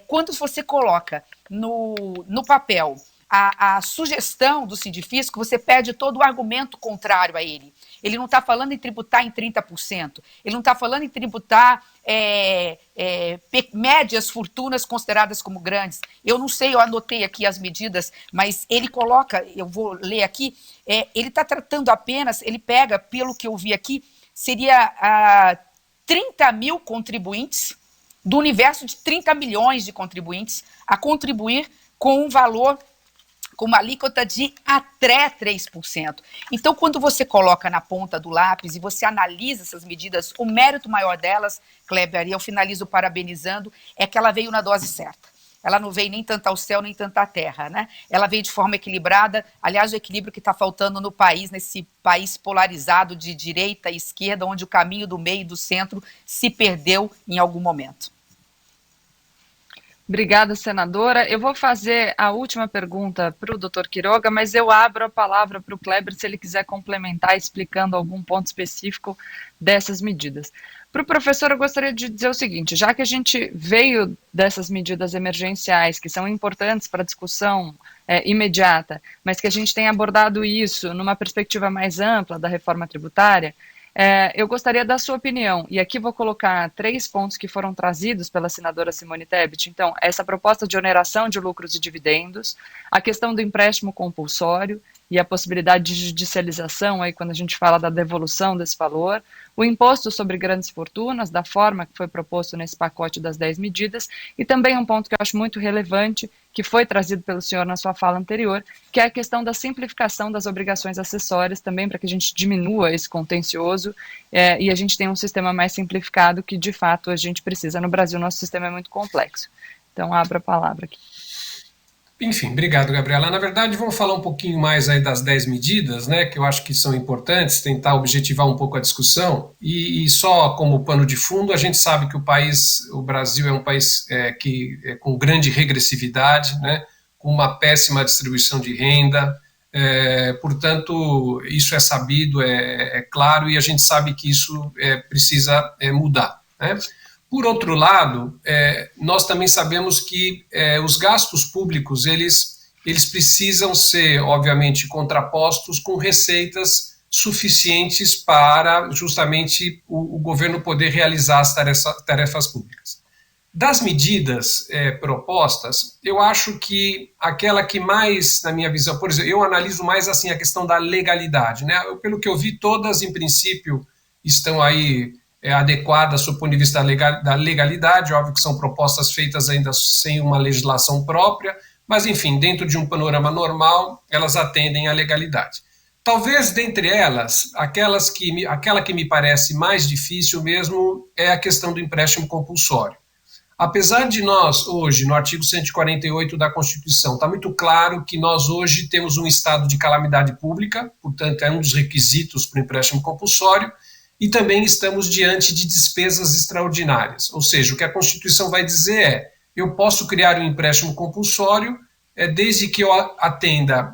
quando você coloca no papel a sugestão do Sindifisco, você perde todo o argumento contrário a ele. Ele não está falando em tributar em 30%, ele não está falando em tributar médias fortunas consideradas como grandes. Eu não sei, eu anotei aqui as medidas, mas ele coloca, eu vou ler aqui, ele está tratando apenas, ele pega, pelo que eu vi aqui, seria 30 mil contribuintes, do universo de 30 milhões de contribuintes, a contribuir com um valor, com uma alíquota de até 3%. Então, quando você coloca na ponta do lápis e você analisa essas medidas, o mérito maior delas, Kleber, e eu finalizo parabenizando, é que ela veio na dose certa. Ela não veio nem tanto ao céu, nem tanto à terra, né? Ela veio de forma equilibrada, aliás, o equilíbrio que está faltando no país, nesse país polarizado de direita e esquerda, onde o caminho do meio e do centro se perdeu em algum momento. Obrigada, senadora. Eu vou fazer a última pergunta para o doutor Quiroga, mas eu abro a palavra para o Kleber, se ele quiser complementar, explicando algum ponto específico dessas medidas. Para o professor, eu gostaria de dizer o seguinte, já que a gente veio dessas medidas emergenciais, que são importantes para a discussão imediata, mas que a gente tem abordado isso numa perspectiva mais ampla da reforma tributária, eu gostaria da sua opinião, e aqui vou colocar 3 pontos que foram trazidos pela senadora Simone Tebet. Então, essa proposta de oneração de lucros e dividendos, a questão do empréstimo compulsório e a possibilidade de judicialização, aí quando a gente fala da devolução desse valor, o imposto sobre grandes fortunas, da forma que foi proposto nesse pacote das 10 medidas, e também um ponto que eu acho muito relevante, que foi trazido pelo senhor na sua fala anterior, que é a questão da simplificação das obrigações acessórias, também para que a gente diminua esse contencioso e a gente tenha um sistema mais simplificado que, de fato, a gente precisa. No Brasil, nosso sistema é muito complexo. Então, abro a palavra aqui. Enfim, obrigado, Gabriela. Na verdade, vamos falar um pouquinho mais aí das 10 medidas, né, que eu acho que são importantes, tentar objetivar um pouco a discussão, e só como pano de fundo, a gente sabe que o Brasil é um país com grande regressividade, né, com uma péssima distribuição de renda, portanto, isso é sabido, é claro, e a gente sabe que isso precisa mudar, né. Por outro lado, nós também sabemos que os gastos públicos, eles precisam ser, obviamente, contrapostos com receitas suficientes para, justamente, o governo poder realizar as tarefas públicas. Das medidas propostas, eu acho que aquela que mais, na minha visão, por exemplo, eu analiso mais assim a questão da legalidade, né? Pelo que eu vi, todas, em princípio, estão aí adequadas do ponto de vista da legalidade, óbvio que são propostas feitas ainda sem uma legislação própria, mas enfim, dentro de um panorama normal, elas atendem à legalidade. Talvez, dentre elas, aquela que me parece mais difícil mesmo é a questão do empréstimo compulsório. Apesar de nós, hoje, no artigo 148 da Constituição, está muito claro que nós hoje temos um estado de calamidade pública, portanto é um dos requisitos para o empréstimo compulsório, e também estamos diante de despesas extraordinárias. Ou seja, o que a Constituição vai dizer eu posso criar um empréstimo compulsório desde que eu atenda,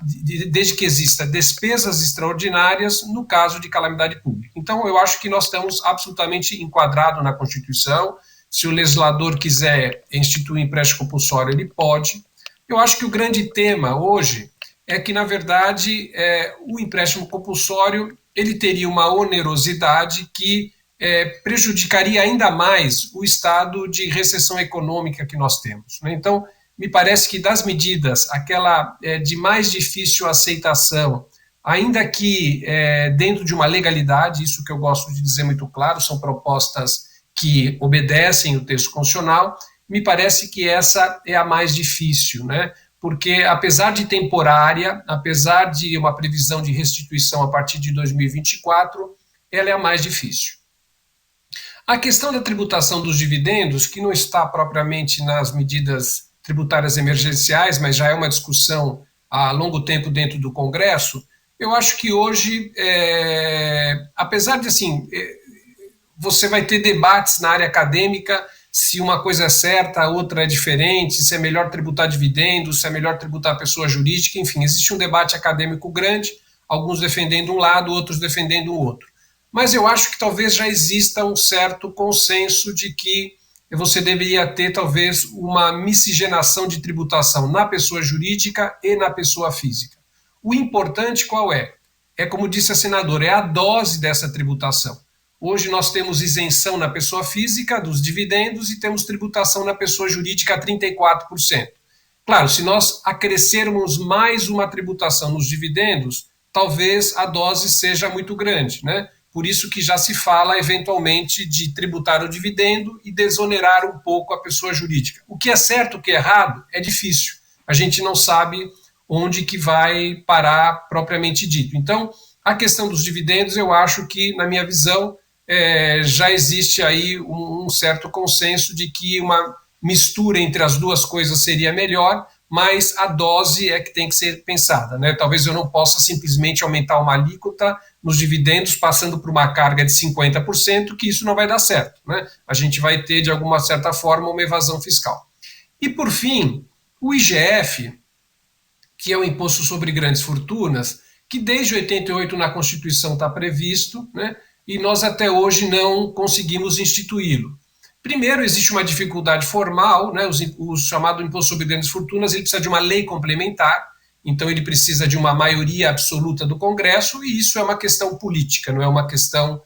desde que exista despesas extraordinárias no caso de calamidade pública. Então, eu acho que nós estamos absolutamente enquadrados na Constituição. Se o legislador quiser instituir empréstimo compulsório, ele pode. Eu acho que o grande tema hoje é que, na verdade, o empréstimo compulsório ele teria uma onerosidade que prejudicaria ainda mais o estado de recessão econômica que nós temos, né? Então, me parece que das medidas, aquela de mais difícil aceitação, ainda que dentro de uma legalidade, isso que eu gosto de dizer muito claro, são propostas que obedecem o texto constitucional, me parece que essa é a mais difícil, né? Porque apesar de temporária, apesar de uma previsão de restituição a partir de 2024, ela é a mais difícil. A questão da tributação dos dividendos, que não está propriamente nas medidas tributárias emergenciais, mas já é uma discussão há longo tempo dentro do Congresso, eu acho que hoje, apesar de assim, você vai ter debates na área acadêmica se uma coisa é certa, a outra é diferente, se é melhor tributar dividendos, se é melhor tributar a pessoa jurídica, enfim, existe um debate acadêmico grande, alguns defendendo um lado, outros defendendo o outro. Mas eu acho que talvez já exista um certo consenso de que você deveria ter talvez uma miscigenação de tributação na pessoa jurídica e na pessoa física. O importante qual é? É como disse a senadora, é a dose dessa tributação. Hoje nós temos isenção na pessoa física dos dividendos e temos tributação na pessoa jurídica a 34%. Claro, se nós acrescermos mais uma tributação nos dividendos, talvez a dose seja muito grande, né? Por isso que já se fala, eventualmente, de tributar o dividendo e desonerar um pouco a pessoa jurídica. O que é certo, o que é errado, é difícil. A gente não sabe onde que vai parar propriamente dito. Então, a questão dos dividendos, eu acho que, na minha visão, já existe aí um certo consenso de que uma mistura entre as duas coisas seria melhor, mas a dose é que tem que ser pensada, né? Talvez eu não possa simplesmente aumentar uma alíquota nos dividendos passando por uma carga de 50%, que isso não vai dar certo, né? A gente vai ter, de alguma certa forma, uma evasão fiscal. E, por fim, o IGF, que é o Imposto sobre Grandes Fortunas, que desde 88 na Constituição está previsto, né? E nós até hoje não conseguimos instituí-lo. Primeiro, existe uma dificuldade formal, né? O chamado Imposto sobre Grandes Fortunas, ele precisa de uma lei complementar, então ele precisa de uma maioria absoluta do Congresso, e isso é uma questão política, não é uma questão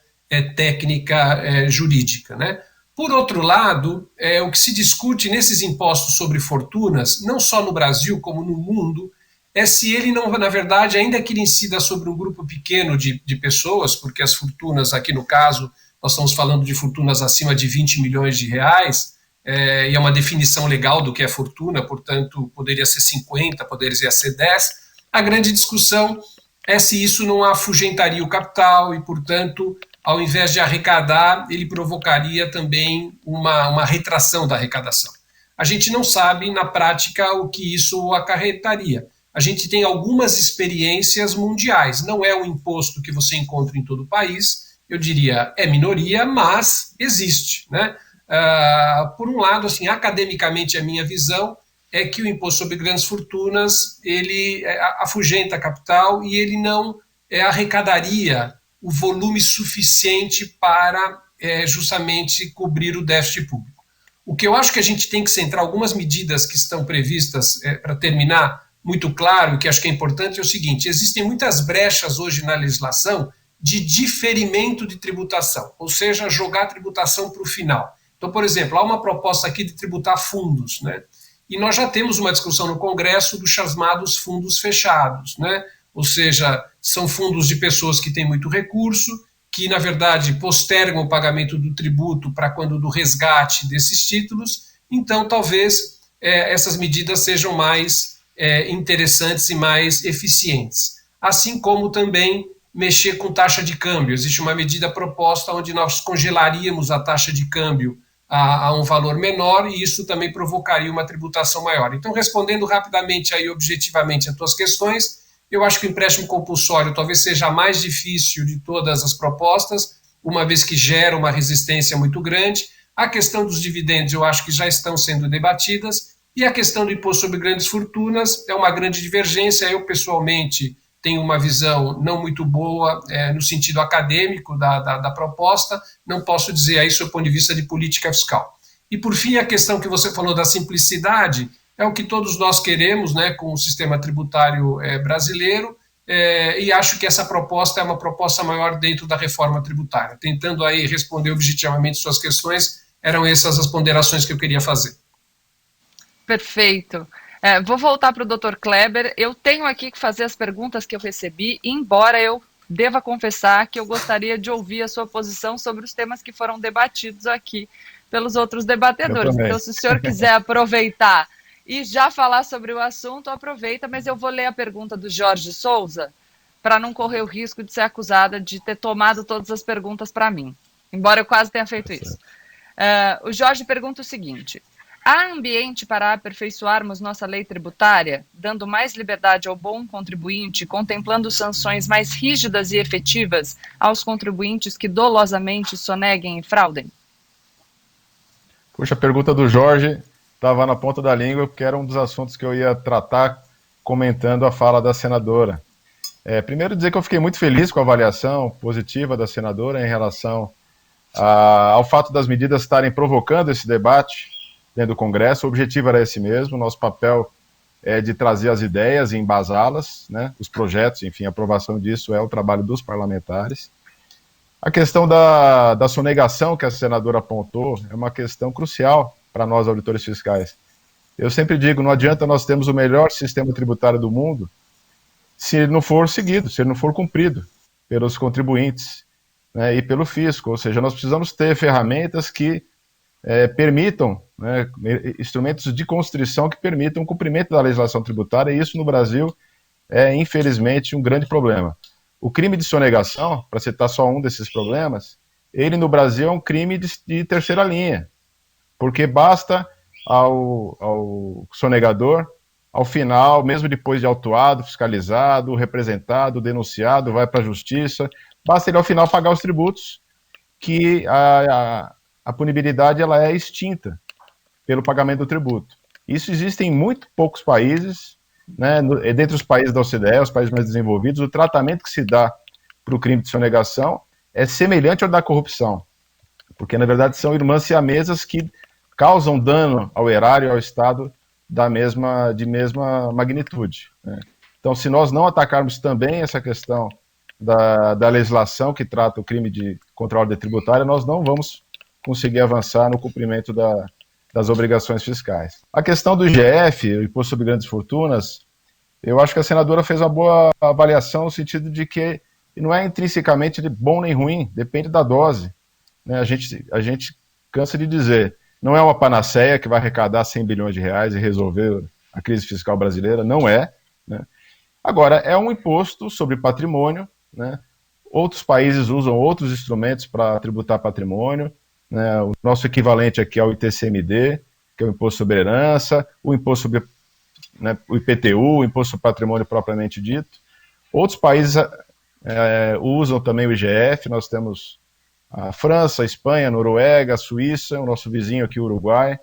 técnica jurídica, né? Por outro lado, o que se discute nesses impostos sobre fortunas, não só no Brasil como no mundo, é se ele não, na verdade, ainda que ele incida sobre um grupo pequeno de pessoas, porque as fortunas, aqui no caso, nós estamos falando de fortunas acima de 20 milhões de reais, e é uma definição legal do que é fortuna, portanto, poderia ser 50, poderia ser 10. A grande discussão é se isso não afugentaria o capital e, portanto, ao invés de arrecadar, ele provocaria também uma retração da arrecadação. A gente não sabe, na prática, o que isso acarretaria. A gente tem algumas experiências mundiais, não é um imposto que você encontra em todo o país, eu diria, é minoria, mas existe, né? Por um lado, assim, academicamente a minha visão é que o imposto sobre grandes fortunas, ele afugenta a capital e ele não arrecadaria o volume suficiente para justamente cobrir o déficit público. O que eu acho que a gente tem que centrar algumas medidas que estão previstas, para terminar muito claro, que acho que é importante, é o seguinte: existem muitas brechas hoje na legislação de diferimento de tributação, ou seja, jogar a tributação para o final. Então, por exemplo, há uma proposta aqui de tributar fundos, né? E nós já temos uma discussão no Congresso dos chamados fundos fechados, né? Ou seja, são fundos de pessoas que têm muito recurso, que, na verdade, postergam o pagamento do tributo para quando do resgate desses títulos. Então, talvez essas medidas sejam mais interessantes e mais eficientes. Assim como também mexer com taxa de câmbio. Existe uma medida proposta onde nós congelaríamos a taxa de câmbio a um valor menor, e isso também provocaria uma tributação maior. Então, respondendo rapidamente aí, objetivamente, as tuas questões, eu acho que o empréstimo compulsório talvez seja a mais difícil de todas as propostas, uma vez que gera uma resistência muito grande. A questão dos dividendos eu acho que já estão sendo debatidas, E a questão do imposto sobre grandes fortunas é uma grande divergência. Eu, pessoalmente, tenho uma visão não muito boa no sentido acadêmico da proposta, não posso dizer aí sob o ponto de vista de política fiscal. E, por fim, a questão que você falou da simplicidade é o que todos nós queremos, né, com o sistema tributário brasileiro, e acho que essa proposta é uma proposta maior dentro da reforma tributária. Tentando aí responder objetivamente suas questões, eram essas as ponderações que eu queria fazer. Perfeito. Vou voltar para o Dr. Kleber. Eu tenho aqui que fazer as perguntas que eu recebi, embora eu deva confessar que eu gostaria de ouvir a sua posição sobre os temas que foram debatidos aqui pelos outros debatedores. Então, se o senhor quiser aproveitar e já falar sobre o assunto, aproveita, mas eu vou ler a pergunta do Jorge Souza para não correr o risco de ser acusada de ter tomado todas as perguntas para mim, embora eu quase tenha feito isso. O Jorge pergunta o seguinte: há ambiente para aperfeiçoarmos nossa lei tributária, dando mais liberdade ao bom contribuinte, contemplando sanções mais rígidas e efetivas aos contribuintes que dolosamente soneguem e fraudem? Puxa, a pergunta do Jorge estava na ponta da língua, porque era um dos assuntos que eu ia tratar comentando a fala da senadora. Primeiro dizer que eu fiquei muito feliz com a avaliação positiva da senadora em relação ao fato das medidas estarem provocando esse debate dentro do Congresso. O objetivo era esse mesmo, nosso papel é de trazer as ideias e embasá-las, né, os projetos, enfim, a aprovação disso é o trabalho dos parlamentares. A questão da sonegação que a senadora apontou é uma questão crucial para nós, auditores fiscais. Eu sempre digo, não adianta nós termos o melhor sistema tributário do mundo se ele não for seguido, se ele não for cumprido pelos contribuintes, né, e pelo fisco. Ou seja, nós precisamos ter ferramentas que permitam, né, instrumentos de constrição que permitam o cumprimento da legislação tributária, e isso no Brasil é, infelizmente, um grande problema. O crime de sonegação, para citar só um desses problemas, ele no Brasil é um crime de terceira linha, porque basta ao sonegador, ao final, mesmo depois de autuado, fiscalizado, representado, denunciado, vai para a justiça, basta ele ao final pagar os tributos, que a punibilidade ela é extinta pelo pagamento do tributo. Isso existe em muito poucos países, né, dentre os países da OCDE, os países mais desenvolvidos, o tratamento que se dá para o crime de sonegação é semelhante ao da corrupção, porque na verdade são irmãs siamesas que causam dano ao erário e ao Estado de mesma magnitude, né? Então, se nós não atacarmos também essa questão da legislação que trata o crime de contra-ordem tributária, nós não vamos conseguir avançar no cumprimento das obrigações fiscais. A questão do IGF, o Imposto sobre Grandes Fortunas, eu acho que a senadora fez uma boa avaliação no sentido de que não é intrinsecamente bom nem ruim, depende da dose, né? A gente cansa de dizer, não é uma panaceia que vai arrecadar 100 bilhões de reais e resolver a crise fiscal brasileira, não é, né? Agora, é um imposto sobre patrimônio, né? Outros países usam outros instrumentos para tributar patrimônio, né? O nosso equivalente aqui é o ITCMD, que é o Imposto sobre Herança, o Imposto sobre, né, o IPTU, o Imposto sobre Patrimônio propriamente dito. Outros países usam também o IGF, nós temos a França, a Espanha, a Noruega, a Suíça, o nosso vizinho aqui, o Uruguai.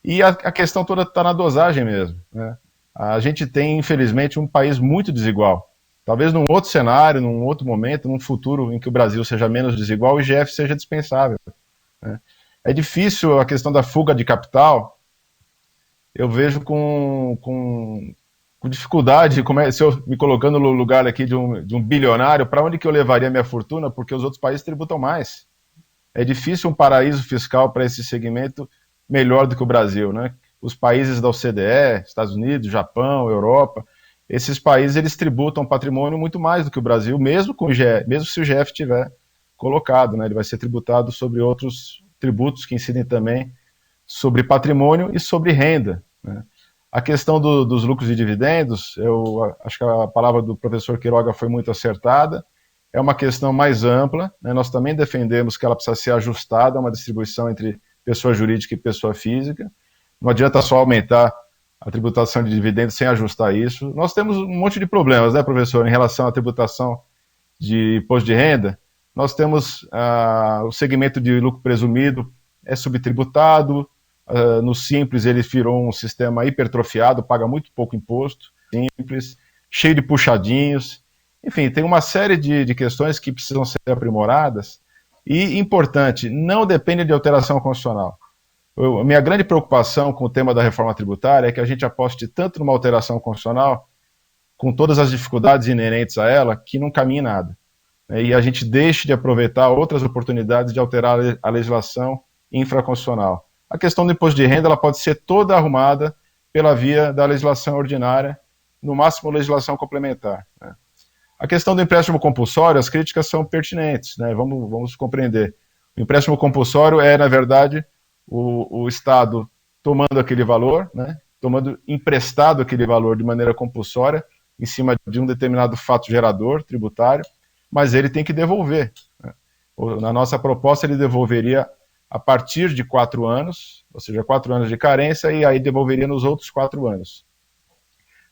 E a questão toda está na dosagem mesmo, né? A gente tem, infelizmente, um país muito desigual. Talvez num outro cenário, num outro momento, num futuro em que o Brasil seja menos desigual, o IGF seja dispensável, né? É difícil a questão da fuga de capital, eu vejo com dificuldade, se eu me colocando no lugar aqui de um bilionário, para onde que eu levaria minha fortuna? Porque os outros países tributam mais. É difícil um paraíso fiscal para esse segmento melhor do que o Brasil, né? Os países da OCDE, Estados Unidos, Japão, Europa, esses países eles tributam patrimônio muito mais do que o Brasil, mesmo se o IGF estiver colocado, né? Ele vai ser tributado sobre outros tributos que incidem também sobre patrimônio e sobre renda, né? A questão dos lucros e dividendos, eu acho que a palavra do professor Quiroga foi muito acertada, é uma questão mais ampla, né? Nós também defendemos que ela precisa ser ajustada a uma distribuição entre pessoa jurídica e pessoa física, não adianta só aumentar a tributação de dividendos sem ajustar isso. Nós temos um monte de problemas, né, professor, em relação à tributação de imposto de renda. Nós temos o segmento de lucro presumido é subtributado, No Simples ele virou um sistema hipertrofiado, paga muito pouco imposto, simples, cheio de puxadinhos. Enfim, tem uma série de questões que precisam ser aprimoradas e, importante, não depende de alteração constitucional. Minha grande preocupação com o tema da reforma tributária é que a gente aposte tanto numa alteração constitucional, com todas as dificuldades inerentes a ela, que não caminhe nada. E a gente deixe de aproveitar outras oportunidades de alterar a legislação infraconstitucional. A questão do imposto de renda ela pode ser toda arrumada pela via da legislação ordinária, no máximo legislação complementar. A questão do empréstimo compulsório, as críticas são pertinentes, né? Vamos compreender. O empréstimo compulsório é, na verdade, o Estado tomando aquele valor, né? Tomando emprestado aquele valor de maneira compulsória, em cima de um determinado fato gerador tributário, mas ele tem que devolver. Na nossa proposta, ele devolveria a partir de 4 anos, ou seja, 4 anos de carência, e aí devolveria nos outros 4 anos.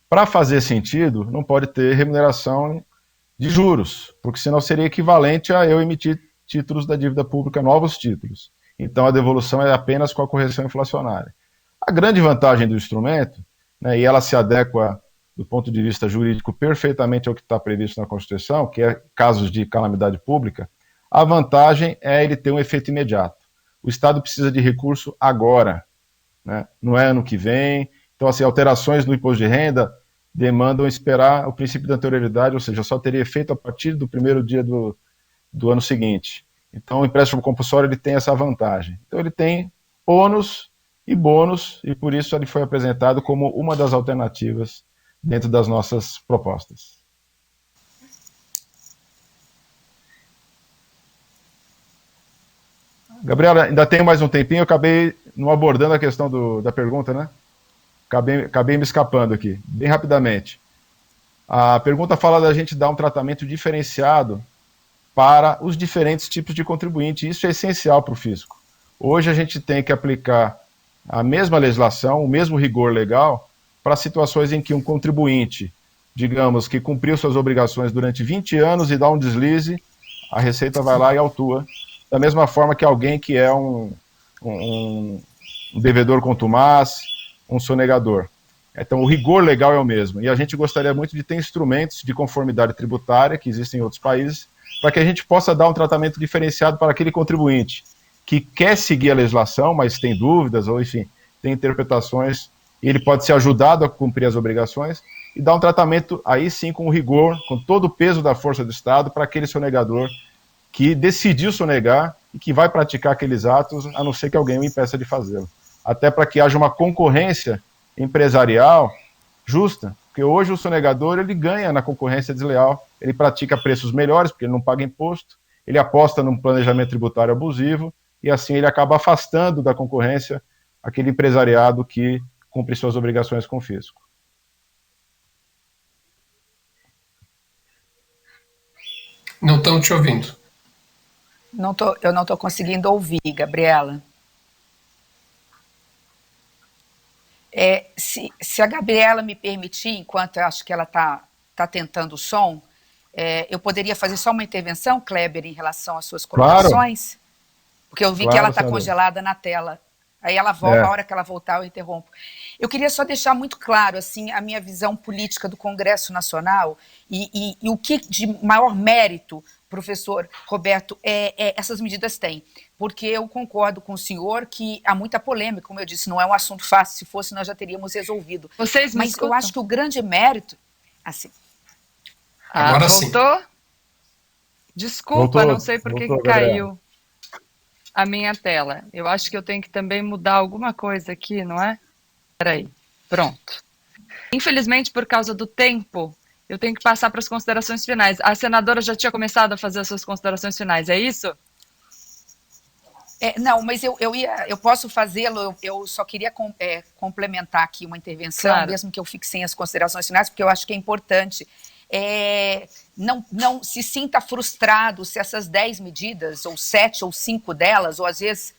Para fazer sentido, não pode ter remuneração de juros, porque senão seria equivalente a eu emitir títulos da dívida pública, novos títulos. Então a devolução é apenas com a correção inflacionária. A grande vantagem do instrumento, né, e ela se adequa do ponto de vista jurídico perfeitamente ao que está previsto na Constituição, que é casos de calamidade pública, a vantagem é ele ter um efeito imediato. O Estado precisa de recurso agora, né? Não é ano que vem. Então, assim, alterações no imposto de renda demandam esperar o princípio da anterioridade, ou seja, só teria efeito a partir do primeiro dia do ano seguinte. Então, o empréstimo compulsório ele tem essa vantagem. Então, ele tem ônus e bônus, e por isso ele foi apresentado como uma das alternativas dentro das nossas propostas. Gabriela, ainda tenho mais um tempinho, eu acabei não abordando a questão da pergunta, né? Acabei me escapando aqui, bem rapidamente. A pergunta fala da gente dar um tratamento diferenciado para os diferentes tipos de contribuinte, e isso é essencial para o fisco. Hoje a gente tem que aplicar a mesma legislação, o mesmo rigor legal, para situações em que um contribuinte, digamos, que cumpriu suas obrigações durante 20 anos e dá um deslize, a Receita vai lá e autua, da mesma forma que alguém que é um devedor contumaz, um sonegador. Então, o rigor legal é o mesmo. E a gente gostaria muito de ter instrumentos de conformidade tributária, que existem em outros países, para que a gente possa dar um tratamento diferenciado para aquele contribuinte que quer seguir a legislação, mas tem dúvidas, ou enfim, tem interpretações, e ele pode ser ajudado a cumprir as obrigações, e dar um tratamento, aí sim, com rigor, com todo o peso da força do Estado, para aquele sonegador que decidiu sonegar e que vai praticar aqueles atos, a não ser que alguém o impeça de fazê-lo. Até para que haja uma concorrência empresarial justa, porque hoje o sonegador ele ganha na concorrência desleal, ele pratica preços melhores, porque ele não paga imposto, ele aposta num planejamento tributário abusivo, e assim ele acaba afastando da concorrência aquele empresariado que cumpre suas obrigações com o fisco. Não estão te ouvindo. Eu não estou conseguindo ouvir, Gabriela. Se a Gabriela me permitir, enquanto eu acho que ela está tentando o som, eu poderia fazer só uma intervenção, Kleber, em relação às suas colocações? Claro. Porque eu vi que ela está congelada na tela. Aí ela volta, a hora que ela voltar eu interrompo. Eu queria só deixar muito claro assim, a minha visão política do Congresso Nacional e o que de maior mérito, professor Roberto, essas medidas têm. Porque eu concordo com o senhor que há muita polêmica, como eu disse, não é um assunto fácil, se fosse nós já teríamos resolvido. Vocês me Mas escutam? eu acho que o grande mérito... Assim. Agora voltou? Sim. Desculpa, voltou, não sei por que Gabriela. caiu a minha tela. Eu acho que eu tenho que também mudar alguma coisa aqui, não é? Espera aí. Pronto. Infelizmente, por causa do tempo, eu tenho que passar para as considerações finais. A senadora já tinha começado a fazer as suas considerações finais, é isso? Não, mas eu posso fazê-lo, eu só queria complementar aqui uma intervenção, claro. Mesmo que eu fique sem as considerações finais, porque eu acho que é importante. Não se sinta frustrado se essas 10 medidas, ou 7 ou 5 delas, ou às vezes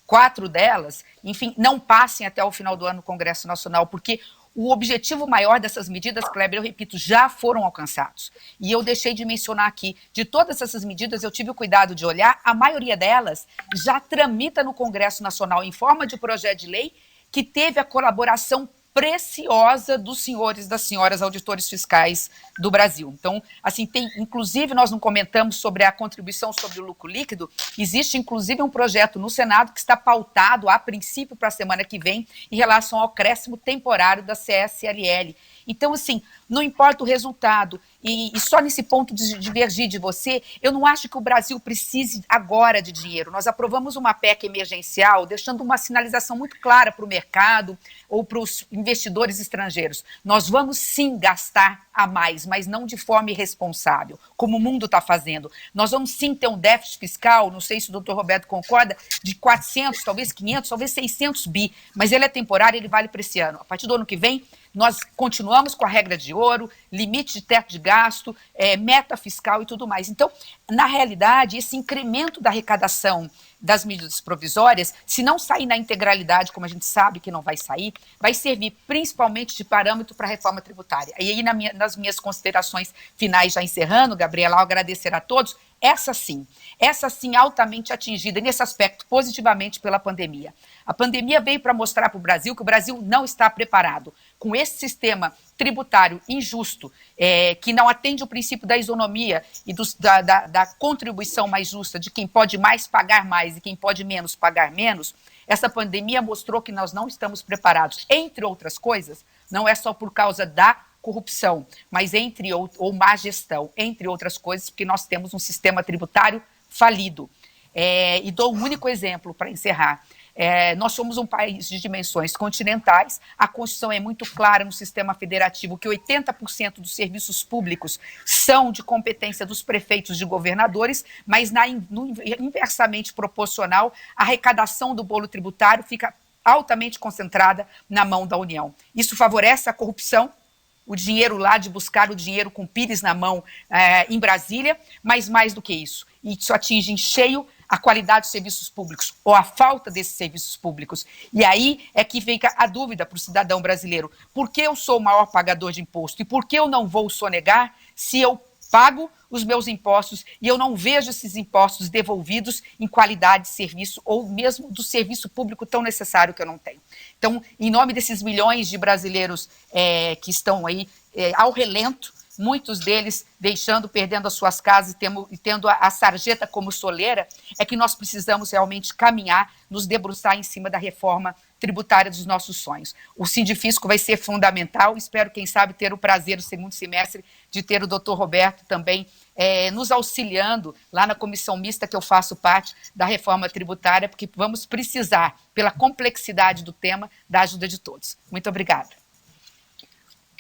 4 delas, enfim, não passem até o final do ano no Congresso Nacional, porque o objetivo maior dessas medidas, Kleber, eu repito, já foram alcançados. E eu deixei de mencionar aqui, de todas essas medidas, eu tive o cuidado de olhar, a maioria delas já tramita no Congresso Nacional em forma de projeto de lei, que teve a colaboração preciosa dos senhores e das senhoras auditores fiscais do Brasil. Então, assim, inclusive nós não comentamos sobre a contribuição sobre o lucro líquido, existe inclusive um projeto no Senado que está pautado a princípio para a semana que vem em relação ao acréscimo temporário da CSLL. Então, assim, não importa o resultado, e só nesse ponto de divergir de você, eu não acho que o Brasil precise agora de dinheiro. Nós aprovamos uma PEC emergencial, deixando uma sinalização muito clara para o mercado ou para os investidores estrangeiros. Nós vamos sim gastar a mais, mas não de forma irresponsável, como o mundo está fazendo. Nós vamos sim ter um déficit fiscal, não sei se o doutor Roberto concorda, de 400, talvez 500, talvez 600 bi, mas ele é temporário, ele vale para esse ano. A partir do ano que vem, nós continuamos com a regra de ouro, limite de teto de gasto, meta fiscal e tudo mais. Então, na realidade, esse incremento da arrecadação das medidas provisórias, se não sair na integralidade, como a gente sabe que não vai sair, vai servir principalmente de parâmetro para a reforma tributária. E aí, nas minhas considerações finais, já encerrando, Gabriela, ao agradecer a todos, essa sim altamente atingida, nesse aspecto, positivamente pela pandemia. A pandemia veio para mostrar para o Brasil que o Brasil não está preparado. Com esse sistema tributário injusto, que não atende o princípio da isonomia e da contribuição mais justa de quem pode mais pagar mais e quem pode menos pagar menos, essa pandemia mostrou que nós não estamos preparados. Entre outras coisas, não é só por causa da corrupção, mas ou má gestão, entre outras coisas, porque nós temos um sistema tributário falido. E dou um único exemplo para encerrar. Nós somos um país de dimensões continentais, a Constituição é muito clara no sistema federativo que 80% dos serviços públicos são de competência dos prefeitos e governadores, mas inversamente proporcional, a arrecadação do bolo tributário fica altamente concentrada na mão da União. Isso favorece a corrupção, o dinheiro lá de buscar o dinheiro com pires na mão em Brasília, mas mais do que isso atinge em cheio a qualidade dos serviços públicos ou a falta desses serviços públicos. E aí é que fica a dúvida para o cidadão brasileiro. Por que eu sou o maior pagador de imposto? E por que eu não vou sonegar se eu pago os meus impostos e eu não vejo esses impostos devolvidos em qualidade de serviço ou mesmo do serviço público tão necessário que eu não tenho? Então, em nome desses milhões de brasileiros que estão aí ao relento, muitos deles perdendo as suas casas e tendo a sarjeta como soleira, é que nós precisamos realmente caminhar, nos debruçar em cima da reforma tributária dos nossos sonhos. O Sindifisco vai ser fundamental, espero, quem sabe, ter o prazer, no segundo semestre, de ter o doutor Roberto também nos auxiliando lá na comissão mista que eu faço parte da reforma tributária, porque vamos precisar, pela complexidade do tema, da ajuda de todos. Muito obrigada.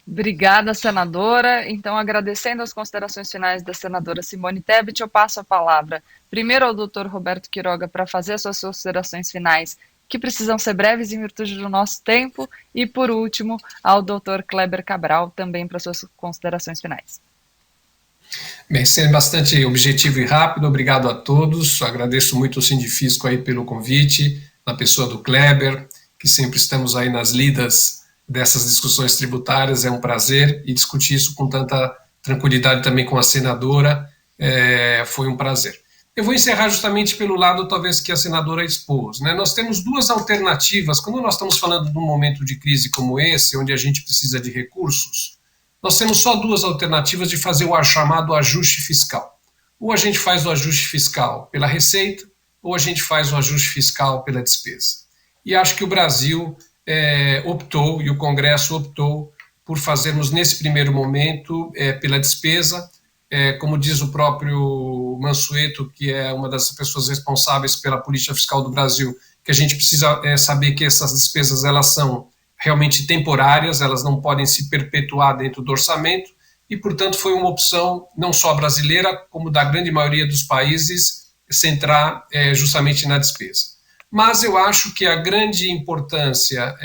Obrigada, senadora. Então, agradecendo as considerações finais da senadora Simone Tebet, eu passo a palavra primeiro ao doutor Roberto Quiroga para fazer as suas considerações finais, que precisam ser breves em virtude do nosso tempo, e, por último, ao doutor Kleber Cabral, também para suas considerações finais. Bem, sendo bastante objetivo e rápido, obrigado a todos, agradeço muito o Sindifisco aí pelo convite, na pessoa do Kleber, que sempre estamos aí nas lidas dessas discussões tributárias, é um prazer, e discutir isso com tanta tranquilidade também com a senadora, foi um prazer. Eu vou encerrar justamente pelo lado, talvez, que a senadora expôs, né? Nós temos duas alternativas, quando nós estamos falando de um momento de crise como esse, onde a gente precisa de recursos, nós temos só duas alternativas de fazer o chamado ajuste fiscal. Ou a gente faz o ajuste fiscal pela receita, ou a gente faz o ajuste fiscal pela despesa. E acho que o Brasil optou, e o Congresso optou, por fazermos nesse primeiro momento pela despesa, como diz o próprio Mansueto, que é uma das pessoas responsáveis pela política fiscal do Brasil, que a gente precisa saber que essas despesas elas são realmente temporárias, elas não podem se perpetuar dentro do orçamento, e, portanto, foi uma opção não só brasileira, como da grande maioria dos países, centrar justamente na despesa. Mas eu acho que a grande importância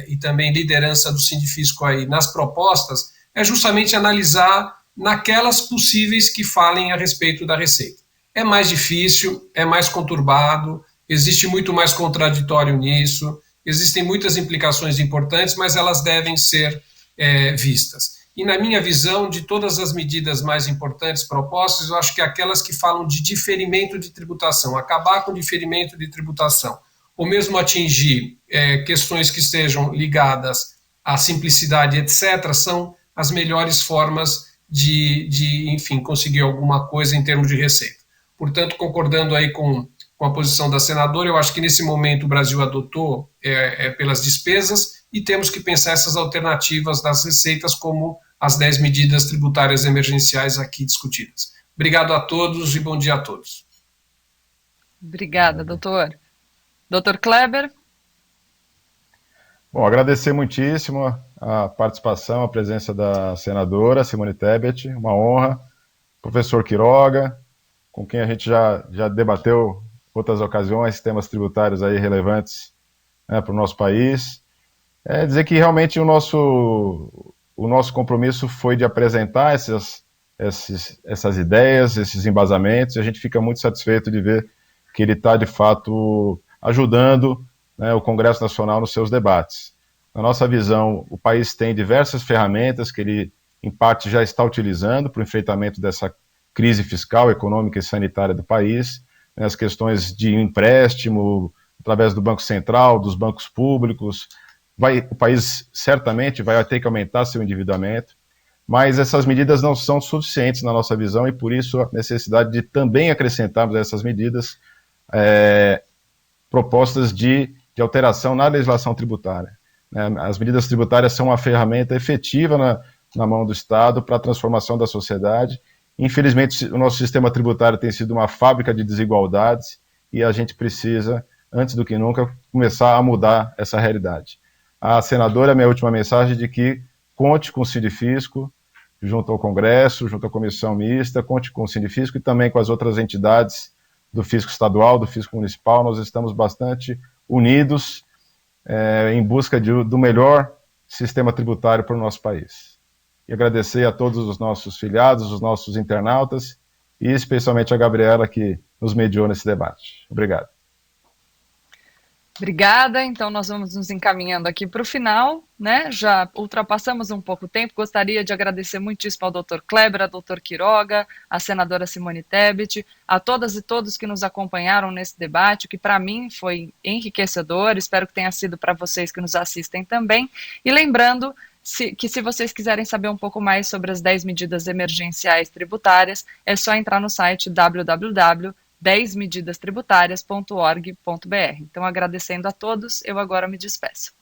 e também liderança do Sindifisco aí nas propostas é justamente analisar naquelas possíveis que falem a respeito da receita. É mais difícil, é mais conturbado, existe muito mais contraditório nisso, existem muitas implicações importantes, mas elas devem ser vistas. E na minha visão, de todas as medidas mais importantes propostas, eu acho que aquelas que falam de diferimento de tributação, acabar com o diferimento de tributação, ou mesmo atingir questões que estejam ligadas à simplicidade, etc., são as melhores formas de enfim, conseguir alguma coisa em termos de receita. Portanto, concordando aí com a posição da senadora, eu acho que nesse momento o Brasil adotou pelas despesas e temos que pensar essas alternativas das receitas como as 10 medidas tributárias emergenciais aqui discutidas. Obrigado a todos e bom dia a todos. Obrigada, doutor. Doutor Kleber? Bom, agradecer muitíssimo a participação, a presença da senadora Simone Tebet, uma honra. Professor Quiroga, com quem a gente já debateu outras ocasiões, temas tributários aí relevantes, né, para o nosso país. Dizer que realmente o nosso compromisso foi de apresentar essas ideias, esses embasamentos, e a gente fica muito satisfeito de ver que ele está, de fato, ajudando, né, o Congresso Nacional nos seus debates. Na nossa visão, o país tem diversas ferramentas que ele, em parte, já está utilizando para o enfrentamento dessa crise fiscal, econômica e sanitária do país, né, as questões de empréstimo, através do Banco Central, dos bancos públicos. O país certamente vai ter que aumentar seu endividamento, mas essas medidas não são suficientes na nossa visão e, por isso, a necessidade de também acrescentarmos a essas medidas propostas de alteração na legislação tributária. As medidas tributárias são uma ferramenta efetiva na mão do Estado para a transformação da sociedade. Infelizmente, o nosso sistema tributário tem sido uma fábrica de desigualdades e a gente precisa, antes do que nunca, começar a mudar essa realidade. A senadora, minha última mensagem de que conte com o Sindifisco, junto ao Congresso, junto à Comissão Mista, conte com o Sindifisco e também com as outras entidades do Fisco Estadual, do Fisco Municipal. Nós estamos bastante unidos em busca do melhor sistema tributário para o nosso país. E agradecer a todos os nossos filiados, os nossos internautas, e especialmente a Gabriela, que nos mediou nesse debate. Obrigado. Obrigada, então nós vamos nos encaminhando aqui para o final, né? Já ultrapassamos um pouco o tempo, gostaria de agradecer muitíssimo ao doutor Kleber, ao doutor Quiroga, à senadora Simone Tebet, a todas e todos que nos acompanharam nesse debate, que para mim foi enriquecedor, espero que tenha sido para vocês que nos assistem também, e lembrando que se vocês quiserem saber um pouco mais sobre as 10 medidas emergenciais tributárias, é só entrar no site www.10medidastributarias.org.br. Então, agradecendo a todos, eu agora me despeço.